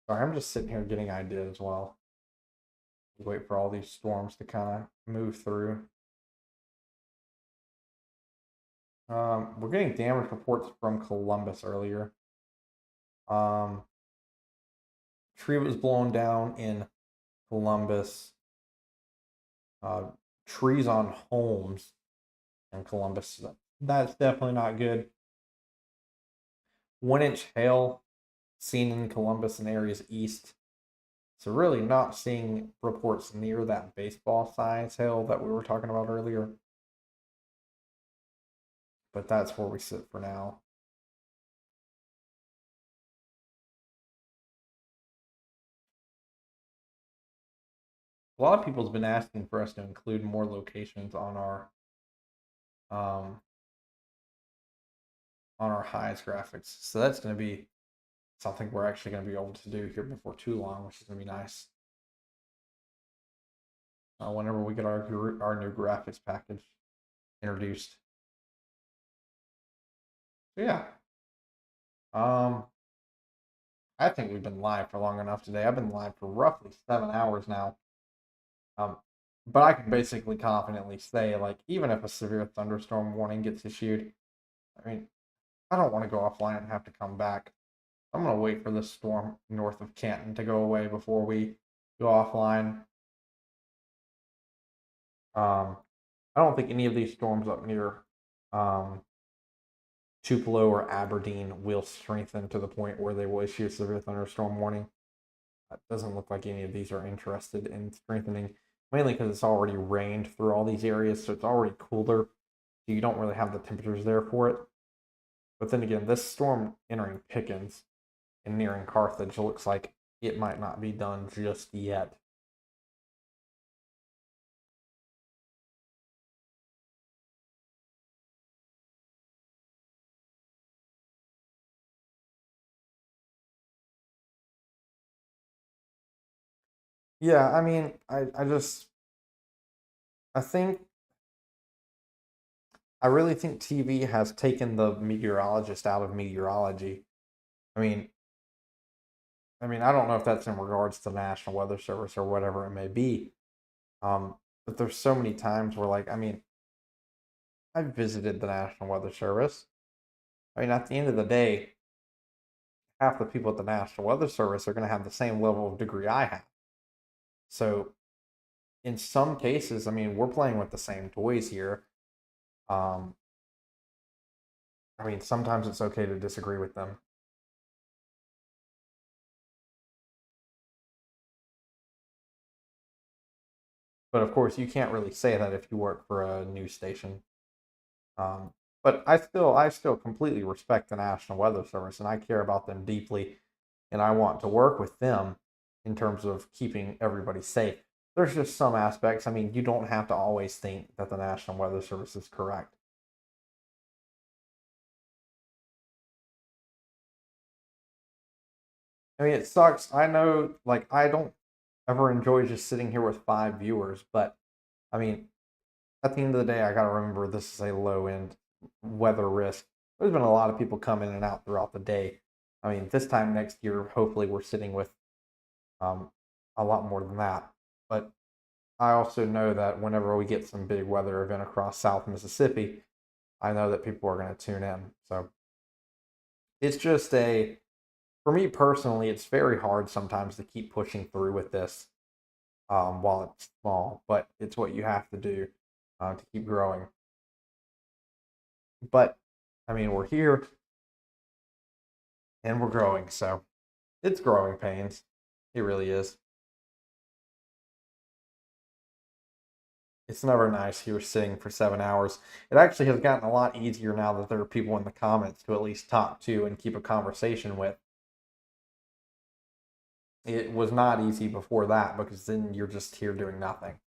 Sorry, I'm just sitting here getting ideas while we wait for all these storms to kind of move through. We're getting damage reports from Columbus earlier. Tree was blown down in Columbus. Trees on homes in Columbus. That's definitely not good. 1-inch hail seen in Columbus and areas east. So really not seeing reports near that baseball size hail that we were talking about earlier. But that's where we sit for now. A lot of people's been asking for us to include more locations on our highs graphics. So that's going to be something we're actually going to be able to do here before too long, which is going to be nice. Whenever we get our new graphics package introduced. So yeah. I think we've been live for long enough today. I've been live for roughly 7 hours now. But I can basically confidently say, like, even if a severe thunderstorm warning gets issued, I mean, I don't want to go offline and have to come back. I'm going to wait for this storm north of Canton to go away before we go offline. I don't think any of these storms up near Tupelo or Aberdeen will strengthen to the point where they will issue a severe thunderstorm warning. It doesn't look like any of these are interested in strengthening, mainly because it's already rained through all these areas, so it's already cooler. So you don't really have the temperatures there for it. But then again, this storm entering Pickens and nearing Carthage looks like it might not be done just yet. Yeah, I mean, I think, I really think TV has taken the meteorologist out of meteorology. I mean, I don't know if that's in regards to the National Weather Service or whatever it may be. But there's so many times where, like, I visited the National Weather Service. At the end of the day, half the people at the National Weather Service are going to have the same level of degree I have. So, in some cases, we're playing with the same toys here. Um, sometimes it's okay to disagree with them. But of course, you can't really say that if you work for a news station. Um, but I still completely respect the National Weather Service, and I care about them deeply, and I want to work with them in terms of keeping everybody safe. There's just some aspects. You don't have to always think that the National Weather Service is correct. It sucks. I know, like, I don't ever enjoy just sitting here with 5 viewers, but I mean, at the end of the day, I got to remember this is a low end weather risk. There's been a lot of people come in and out throughout the day. This time next year, hopefully, we're sitting with um, a lot more than that. But I also know that whenever we get some big weather event across South Mississippi, I know that people are going to tune in. So it's just for me personally, it's very hard sometimes to keep pushing through with this while it's small, but it's what you have to do to keep growing. But we're here and we're growing, so it's growing pains. It really is. It's never nice here sitting for 7 hours. It actually has gotten a lot easier now that there are people in the comments to at least talk to and keep a conversation with. It was not easy before that because then you're just here doing nothing.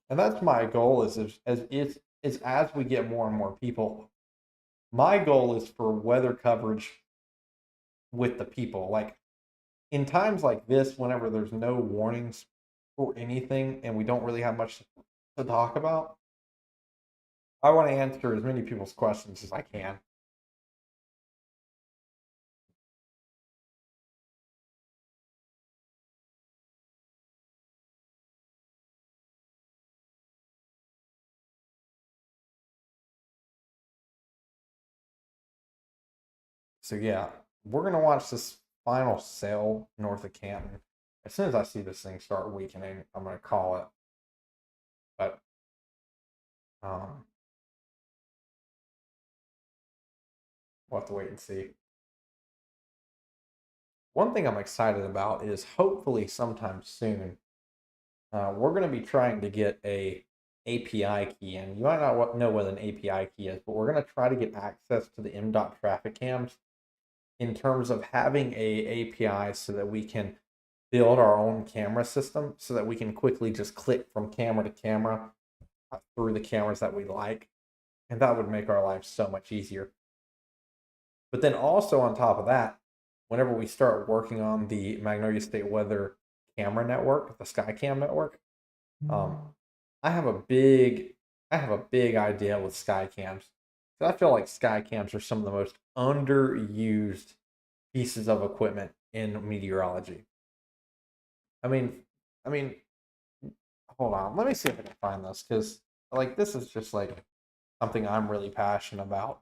And that's my goal is as we get more and more people, my goal is for weather coverage with the people. Like in times like this, whenever there's no warnings for anything and we don't really have much to talk about, I want to answer as many people's questions as I can. So yeah, we're gonna watch this final sail north of Canton. As soon as I see this thing start weakening, I'm gonna call it. But um, we'll have to wait and see. One thing I'm excited about is hopefully sometime soon, we're going to be trying to get a API key in. You might not know what an API key is, but we're going to try to get access to the MDOT traffic cams in terms of having a API so that we can build our own camera system so that we can quickly just click from camera to camera through the cameras that we like. And that would make our lives so much easier. But then also on top of that, whenever we start working on the Magnolia State Weather camera network, the Skycam network, um, I have a big, I have a big idea with Skycams. I feel like Skycams are some of the most underused pieces of equipment in meteorology. I mean, I mean, hold on, let me see if I can find this because like this is just like something I'm really passionate about.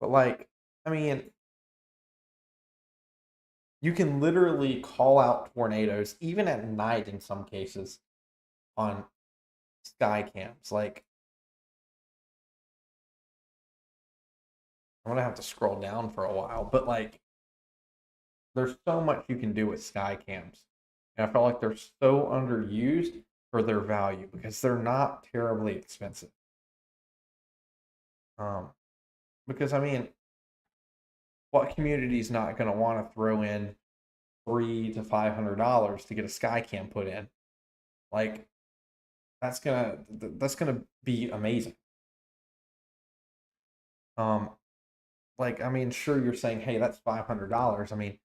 But like, I mean, you can literally call out tornadoes even at night in some cases on sky cams. Like I'm gonna have to scroll down for a while, but like there's so much you can do with sky cams. And I feel like they're so underused for their value because they're not terribly expensive. Um, because I mean, what community is not going to want to throw in $300 to $500 to get a sky cam put in? Like that's gonna be amazing. Um, like I mean, sure you're saying, hey, that's $500. I mean,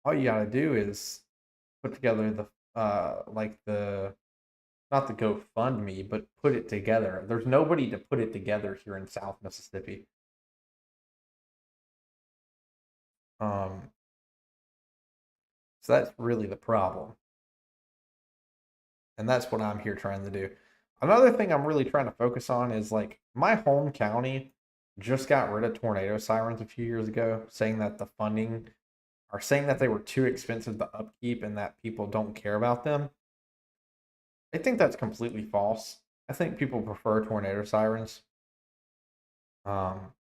all you got to do is put together the like the not the GoFundMe, but put it together. There's nobody to put it together here in South Mississippi. Um, so that's really the problem. And that's what I'm here trying to do. Another thing I'm really trying to focus on is like my home county just got rid of tornado sirens a few years ago, saying that the funding are saying that they were too expensive to upkeep and that people don't care about them. I think that's completely false. I think people prefer tornado sirens. Um,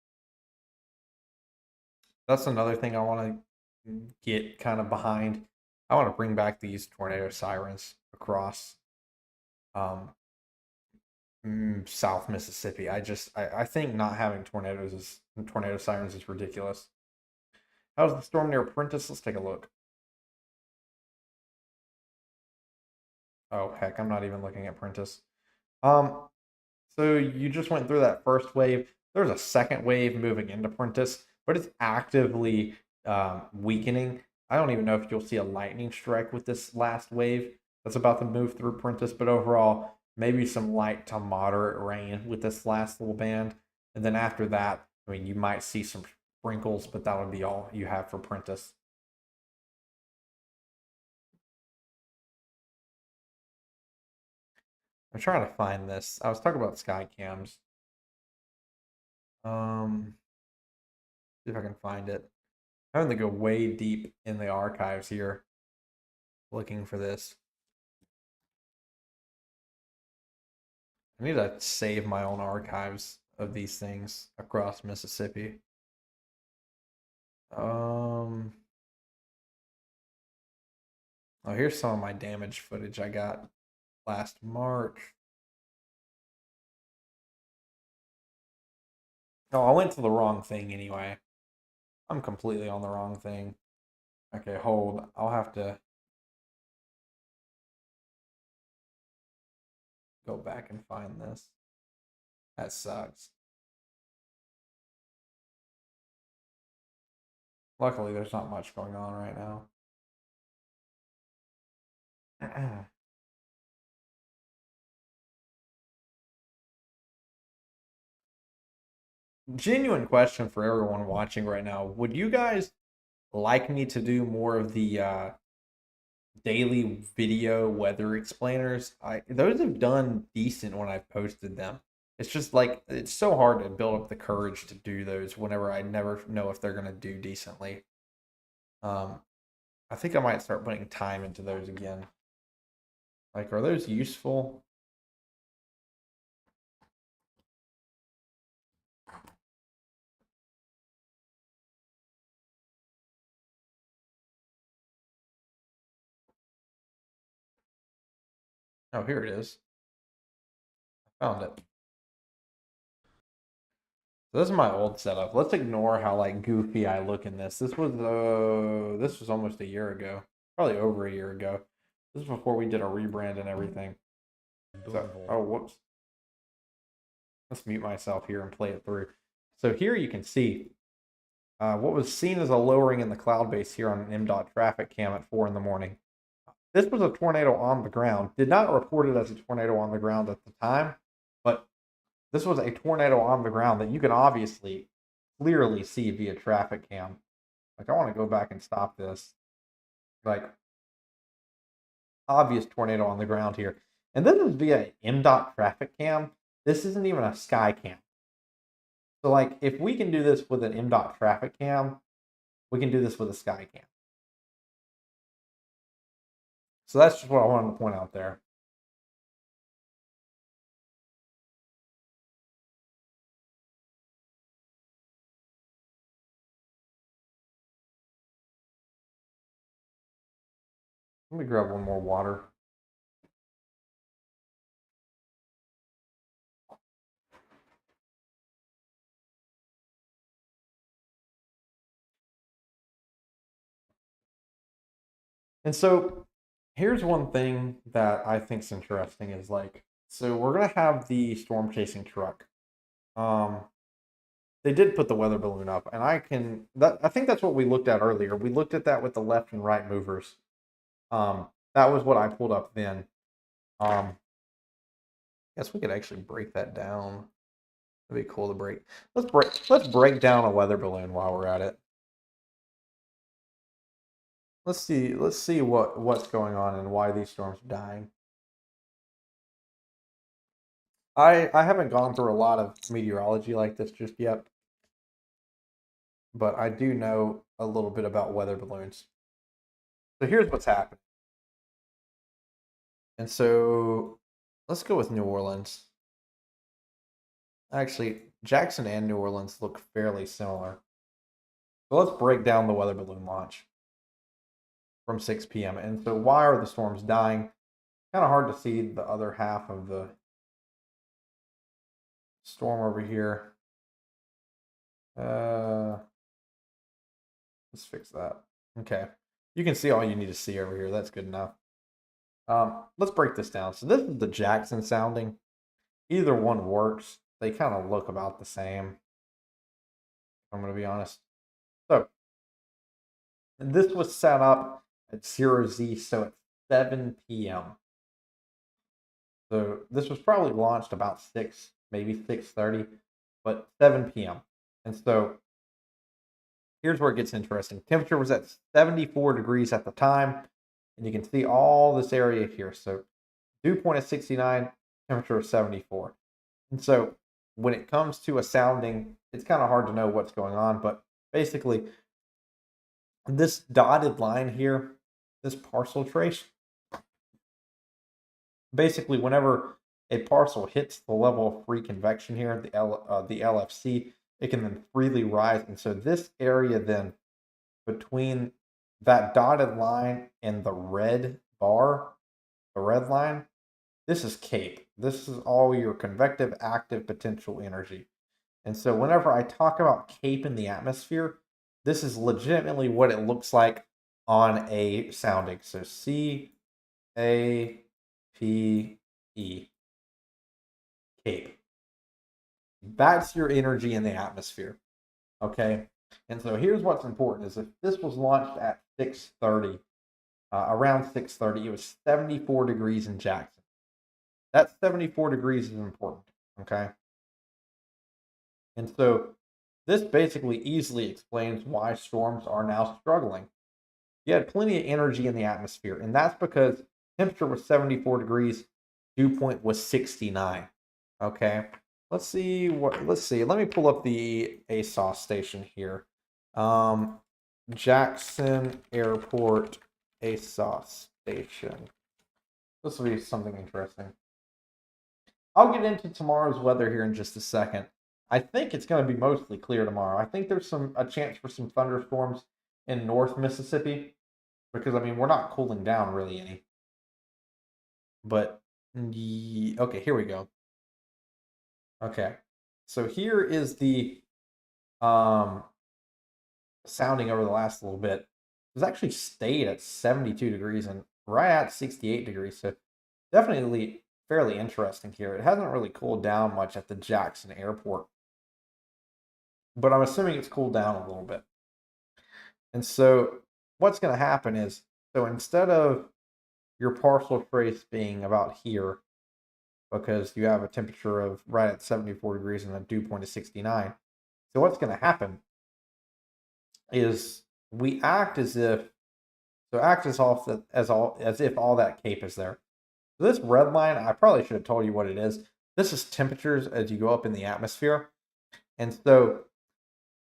that's another thing I want to get kind of behind. I want to bring back these tornado sirens across um, South Mississippi. I think not having tornado sirens is ridiculous. How's the storm near Prentice? Let's take a look. Oh heck, I'm not even looking at Prentice. Um, so you just went through that first wave. There's a second wave moving into Prentice, but it's actively weakening. I don't even know if you'll see a lightning strike with this last wave that's about to move through Prentice, but overall, maybe some light to moderate rain with this last little band. And then after that, I mean, you might see some sprinkles, but that would be all you have for Prentice. I'm trying to find this. I was talking about sky cams. See if I can find it. I'm having to go way deep in the archives here looking for this. I need to save my own archives of these things across Mississippi. Um, oh, here's some of my damage footage I got last March. Oh, I went to the wrong thing anyway. I'm completely on the wrong thing. Okay, hold. I'll have to go back and find this. That sucks. Luckily, there's not much going on right now. Genuine question for everyone watching right now. Would you guys like me to do more of the daily video weather explainers? I those have done decent when I've posted them. It's just like it's so hard to build up the courage to do those whenever I never know if they're gonna do decently. Um, I think I might start putting time into those again. Like, are those useful? Oh, here it is. I found it. So this is my old setup. Let's ignore how like goofy I look in this. This was almost a year ago, probably over a year ago. This is before we did a rebrand and everything. So, oh, whoops. Let's mute myself here and play it through. So here you can see what was seen as a lowering in the cloud base here on an MDOT traffic cam at 4 in the morning. This was a tornado on the ground. Did not report it as a tornado on the ground at the time, but this was a tornado on the ground that you can obviously clearly see via traffic cam. Like, I want to go back and stop this. Like, obvious tornado on the ground here. And this is via MDOT traffic cam. This isn't even a sky cam. So, like, if we can do this with an MDOT traffic cam, we can do this with a sky cam. So that's just what I wanted to point out there. Let me grab one more water. And so here's one thing that I think is interesting is like, so we're gonna have the storm chasing truck. Um, they did put the weather balloon up, and I think that's what we looked at earlier. We looked at that with the left and right movers. That was what I pulled up then. Guess we could actually break that down. That'd be cool to break. Let's break down a weather balloon while we're at it. Let's see what's going on and why these storms are dying. I haven't gone through a lot of meteorology like this just yet, but I do know a little bit about weather balloons. So here's what's happening. And so let's go with New Orleans. Actually, Jackson and New Orleans look fairly similar. So let's break down the weather balloon launch from 6 p.m. And so why are the storms dying? Kind of hard to see the other half of the storm over here. Let's fix that. Okay. You can see all you need to see over here. That's good enough. Let's break this down. So this is the Jackson sounding. Either one works. They kind of look about the same. I'm going to be honest. So this was set up at 0Z, so at 7 p.m. So this was probably launched about 6, maybe 6:30, but 7 p.m. And so here's where it gets interesting. Temperature was at 74 degrees at the time, and you can see all this area here. So dew point is 69, temperature is 74. And so when it comes to a sounding, it's kind of hard to know what's going on, but basically this dotted line here, this parcel trace, basically whenever a parcel hits the level of free convection here, the LFC, it can then freely rise. And so this area then between that dotted line and the red bar, the red line, this is CAPE. This is all your convective active potential energy. And so whenever I talk about CAPE in the atmosphere, this is legitimately what it looks like on a sounding. So CAPE, CAPE. That's your energy in the atmosphere. Okay. And so here's what's important is if this was launched at 6:30, around 6:30, it was 74 degrees in Jackson. That 74 degrees is important. Okay. And so this basically easily explains why storms are now struggling. You had plenty of energy in the atmosphere, and that's because temperature was 74 degrees, dew point was 69. Okay. Let's see what. Let's see. Let me pull up the ASOS station here. Um, Jackson Airport ASOS station. This will be something interesting. I'll get into tomorrow's weather here in just a second. I think it's going to be mostly clear tomorrow. I think there's a chance for some thunderstorms in North Mississippi because I mean we're not cooling down really any. But okay, here we go. Okay, so here is the um sounding over the last little bit. It's actually stayed at 72 degrees and right at 68 degrees. So definitely fairly interesting here. It hasn't really cooled down much at the Jackson Airport, but I'm assuming it's cooled down a little bit. And so what's going to happen is, so instead of your parcel trace being about here, because you have a temperature of right at 74 degrees and a dew point of 69. So what's going to happen is we act as if as if all that cape is there. So this red line, I probably should have told you what it is. This is temperatures as you go up in the atmosphere. And so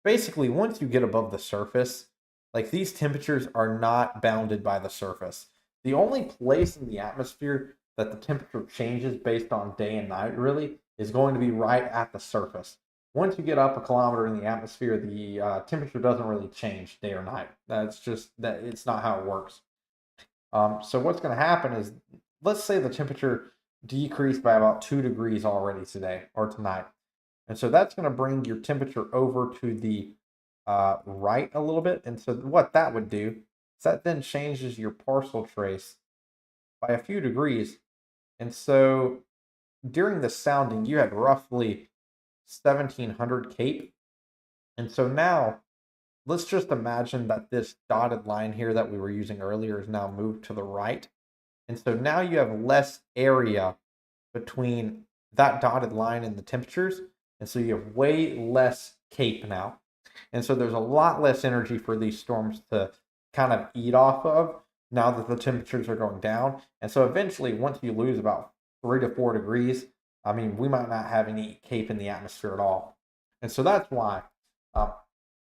basically once you get above the surface, like these temperatures are not bounded by the surface. The only place in the atmosphere that the temperature changes based on day and night really is going to be right at the surface. Once you get up a kilometer in the atmosphere, the temperature doesn't really change day or night. That's just that it's not how it works. So what's going to happen is, let's say the temperature decreased by about 2 degrees already today or tonight. And so that's going to bring your temperature over to the right a little bit. And so what that would do is that then changes your parcel trace by a few degrees. And so during the sounding, you had roughly 1700 cape. And so now let's just imagine that this dotted line here that we were using earlier is now moved to the right. And so now you have less area between that dotted line and the temperatures. And so you have way less cape now. And so there's a lot less energy for these storms to kind of eat off of now that the temperatures are going down. And so eventually, once you lose about 3 to 4 degrees, I mean, we might not have any cape in the atmosphere at all. And so that's why.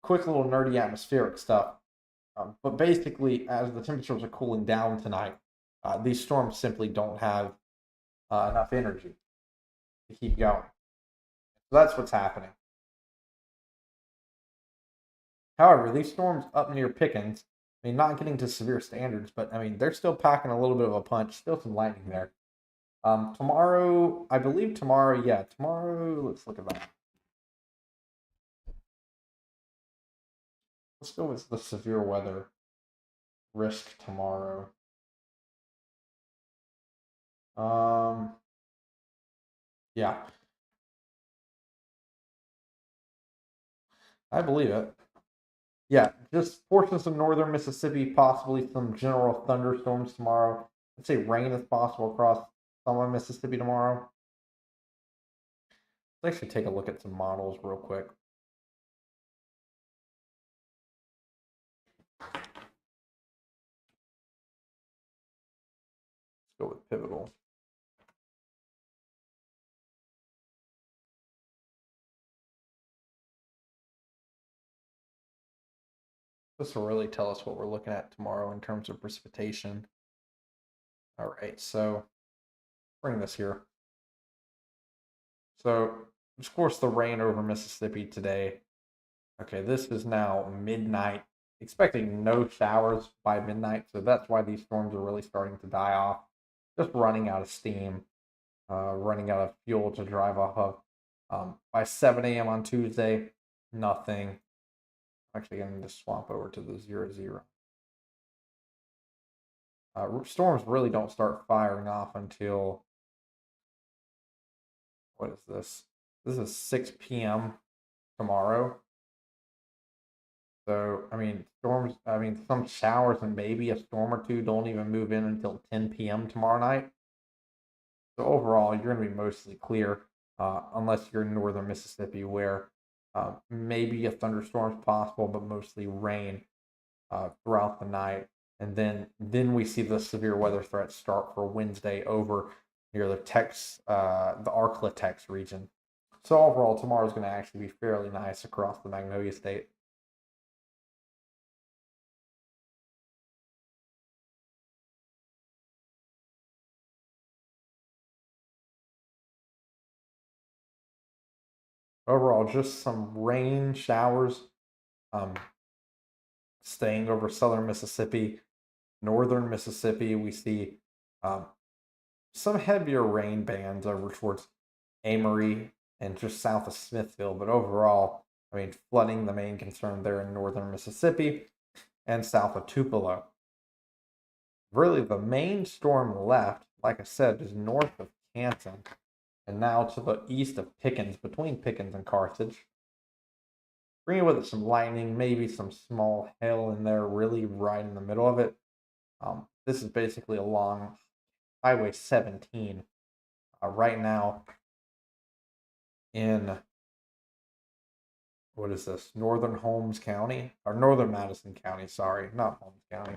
Quick little nerdy atmospheric stuff. But basically, as the temperatures are cooling down tonight, these storms simply don't have enough energy to keep going. So that's what's happening. However, these storms up near Pickens, I mean, not getting to severe standards, but I mean, they're still packing a little bit of a punch. Still some lightning there. Tomorrow, I believe tomorrow, yeah, tomorrow, let's look at that. Let's go with the severe weather risk tomorrow. Yeah, I believe it. Yeah, just portions of northern Mississippi, possibly some general thunderstorms tomorrow. I'd say rain is possible across some of Mississippi tomorrow. Let's actually take a look at some models real quick. Let's go with Pivotal. This will really tell us what we're looking at tomorrow in terms of precipitation. All right, so bring this here. So, of course, the rain over Mississippi today. Okay, this is now midnight. Expecting no showers by midnight, so that's why these storms are really starting to die off. Just running out of steam, running out of fuel to drive off of. By 7 a.m. on Tuesday, nothing. I'm actually going to swap over to the 0-0. Storms really don't start firing off until, what is this? This is 6 p.m. tomorrow. So, I mean, some showers and maybe a storm or two don't even move in until 10 p.m. tomorrow night. So, overall, you're going to be mostly clear, unless you're in northern Mississippi, where maybe a thunderstorm is possible, but mostly rain throughout the night. And then we see the severe weather threats start for Wednesday over near the Arklatex region. So overall, tomorrow is going to actually be fairly nice across the Magnolia State. Overall, just some rain showers um, staying over southern Mississippi, northern Mississippi. We see um, some heavier rain bands over towards Amory and just south of Smithville. But overall, I mean, flooding the main concern there in northern Mississippi and south of Tupelo. Really, the main storm left, like I said, is north of Canton and now to the east of Pickens, between Pickens and Carthage. Bringing with it some lightning, maybe some small hail in there, really right in the middle of it. This is basically along Highway 17 right now in, what is this, Northern Holmes County, or Northern Madison County, sorry, not Holmes County.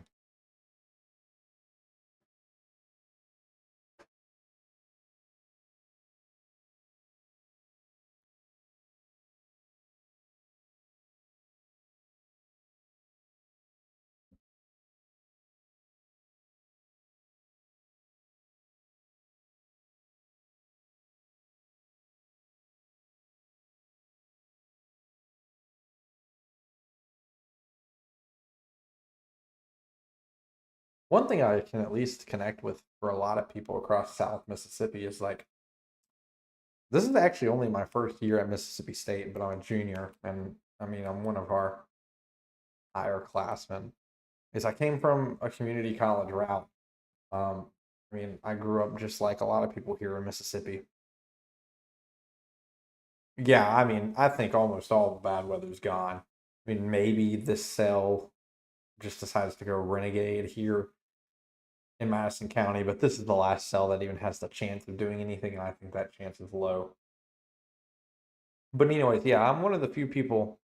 One thing I can at least connect with for a lot of people across South Mississippi is like, this is actually only my first year at Mississippi State, but I'm a junior, and I mean, I'm one of our higher classmen. Is I came from a community college route. Um, I mean, I grew up just like a lot of people here in Mississippi. Yeah, I mean, I think almost all the bad weather's gone. I mean, maybe this cell just decides to go renegade here in Madison County, but this is the last cell that even has the chance of doing anything, and I think that chance is low. But anyways, yeah, I'm one of the few people.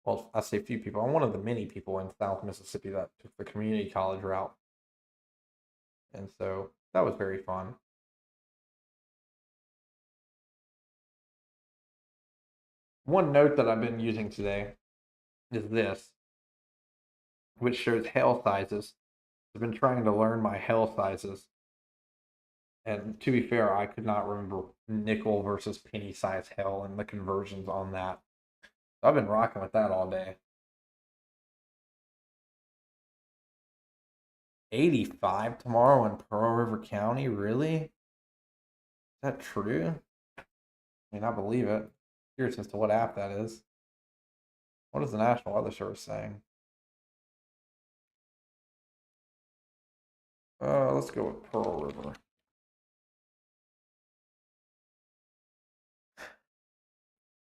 Well, I say few people. I'm one of the many people in South Mississippi that took the community college route, and so that was very fun. One note that I've been using today is this, which shows hail sizes. I've been trying to learn my hail sizes, and to be fair, I could not remember nickel versus penny size hail and the conversions on that. So I've been rocking with that all day. 85 tomorrow in Pearl River County, really? Is that true? I mean, I believe it. Curious as to what app that is. What is the National Weather Service saying? Let's go with Pearl River.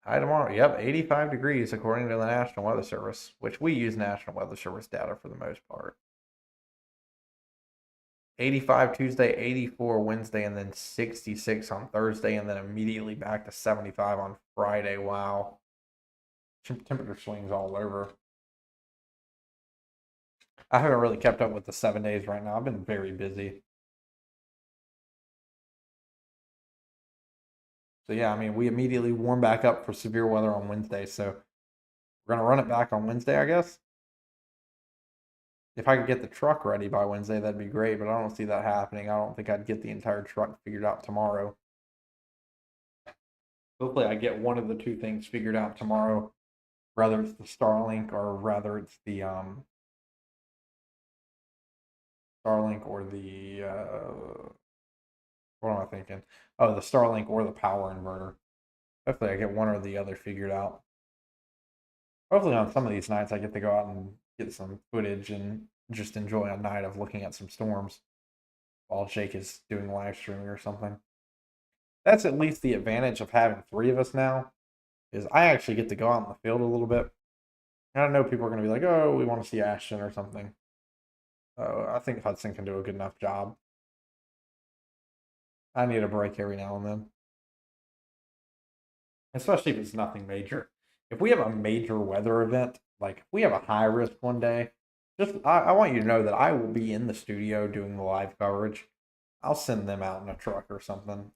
High tomorrow. Yep, 85 degrees according to the National Weather Service, which we use National Weather Service data for the most part. 85 Tuesday, 84 Wednesday, and then 66 on Thursday, and then immediately back to 75 on Friday. Wow. Temperature swings all over. I haven't really kept up with the 7 days right now. I've been very busy. So yeah, I mean, we immediately warm back up for severe weather on Wednesday. So we're gonna run it back on Wednesday, I guess. If I could get the truck ready by Wednesday, that'd be great. But I don't see that happening. I don't think I'd get the entire truck figured out tomorrow. Hopefully, I get one of the two things figured out tomorrow. Whether it's the Starlink or rather it's the Starlink or the what am I thinking? Oh, the Starlink or the power inverter. Hopefully, I get one or the other figured out. Hopefully, on some of these nights, I get to go out and get some footage and just enjoy a night of looking at some storms while Jake is doing live streaming or something. That's at least the advantage of having three of us now. Is I actually get to go out in the field a little bit. And I know people are going to be like, "Oh, we want to see Ashton or something." I think Hudson can do a good enough job. I need a break every now and then, especially if it's nothing major. If we have a major weather event, like if we have a high risk one day, just I want you to know that I will be in the studio doing the live coverage. I'll send them out in a truck or something.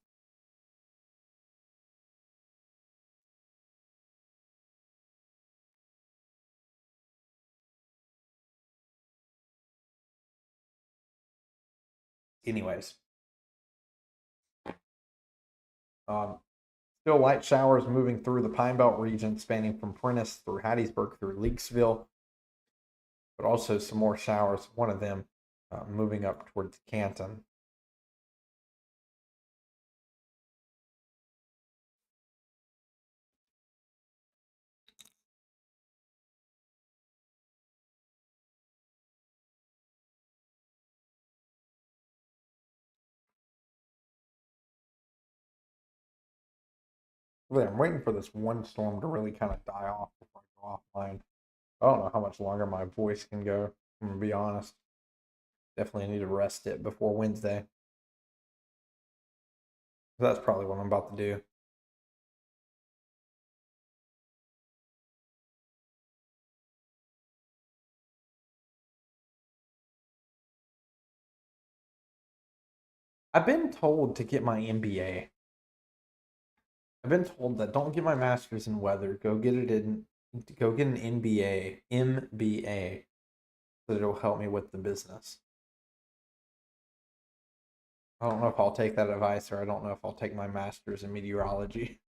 Anyways, um, still light showers moving through the Pine Belt region, spanning from Prentice through Hattiesburg through Leakesville, but also some more showers, one of them moving up towards Canton. Really, I'm waiting for this one storm to really kind of die off before I go offline. I don't know how much longer my voice can go. I'm gonna be honest. Definitely need to rest it before Wednesday. That's probably what I'm about to do. I've been told to get my MBA. I've been told that don't get my master's in weather. Go get an MBA, so that it'll help me with the business. I don't know if I'll take that advice or I don't know if I'll take my master's in meteorology.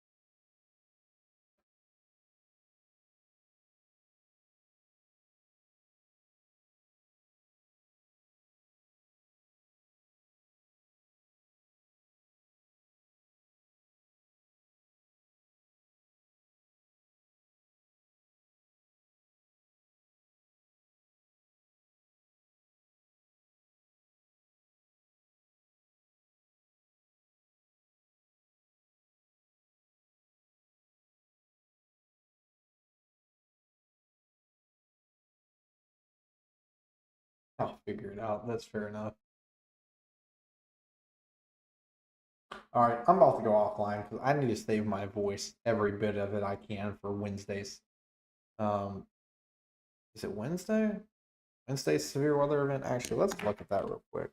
I'll figure it out. That's fair enough. All right, I'm about to go offline because I need to save my voice, every bit of it I can for Wednesdays. Um, is it Wednesday? Wednesday's severe weather event. Actually, let's look at that real quick.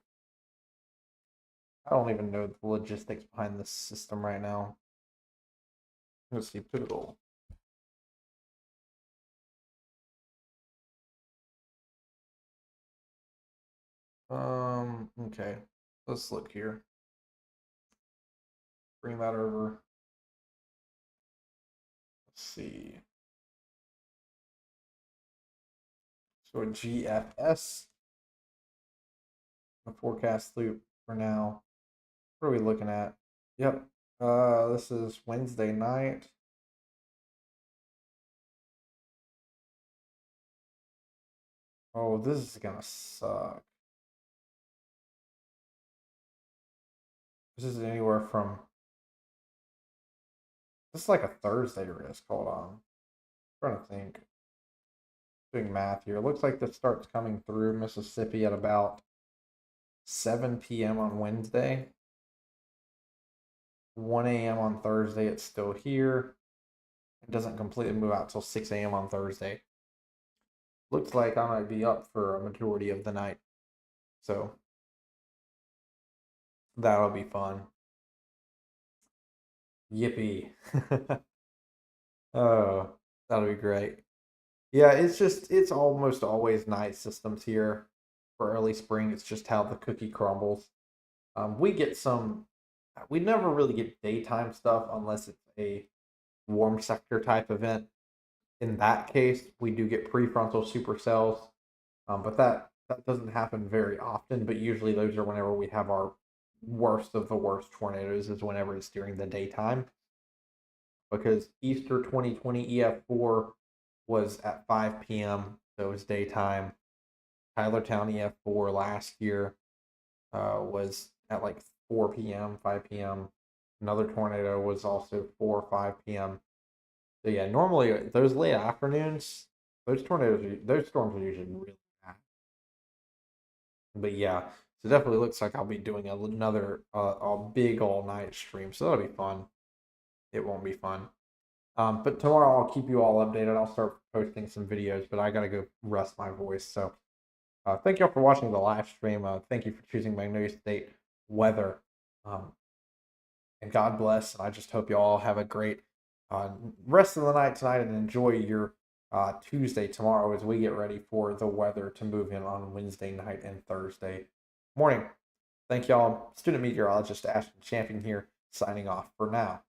I don't even know the logistics behind this system right now. Let's see, pivotal. Okay. Let's look here. Bring that over. Let's see. So a GFS, the forecast loop for now. What are we looking at? Yep. This is Wednesday night. Oh, this is gonna suck. This is anywhere from. This is like a Thursday risk. Hold on. I'm trying to think. Doing math here. It looks like this starts coming through Mississippi at about 7 p.m. on Wednesday. 1 a.m. on Thursday, it's still here. It doesn't completely move out till 6 a.m. on Thursday. Looks like I might be up for a majority of the night. So that'll be fun. Yippee. Oh, that'll be great. Yeah, it's almost always night systems here for early spring. It's just how the cookie crumbles. We get we never really get daytime stuff unless it's a warm sector type event. In that case, we do get prefrontal supercells, but that doesn't happen very often. But usually, those are whenever we have our worst of the worst tornadoes, is whenever it's during the daytime. Because Easter 2020 EF4 was at 5 p.m., so it was daytime. Tylertown EF4 last year was at like 4 p.m., 5 p.m. Another tornado was also 4 or 5 p.m. So yeah, normally those late afternoons, those storms are usually really bad. But yeah, so definitely looks like I'll be doing another a big all night stream. So that'll be fun. It won't be fun. But tomorrow I'll keep you all updated. I'll start posting some videos, but I gotta go rest my voice. So thank you all for watching the live stream. Thank you for choosing Magnolia State weather. Um, and God bless. And I just hope you all have a great rest of the night tonight and enjoy your Tuesday tomorrow as we get ready for the weather to move in on Wednesday night and Thursday morning. Thank y'all. Student meteorologist Ashton Champion here, signing off for now.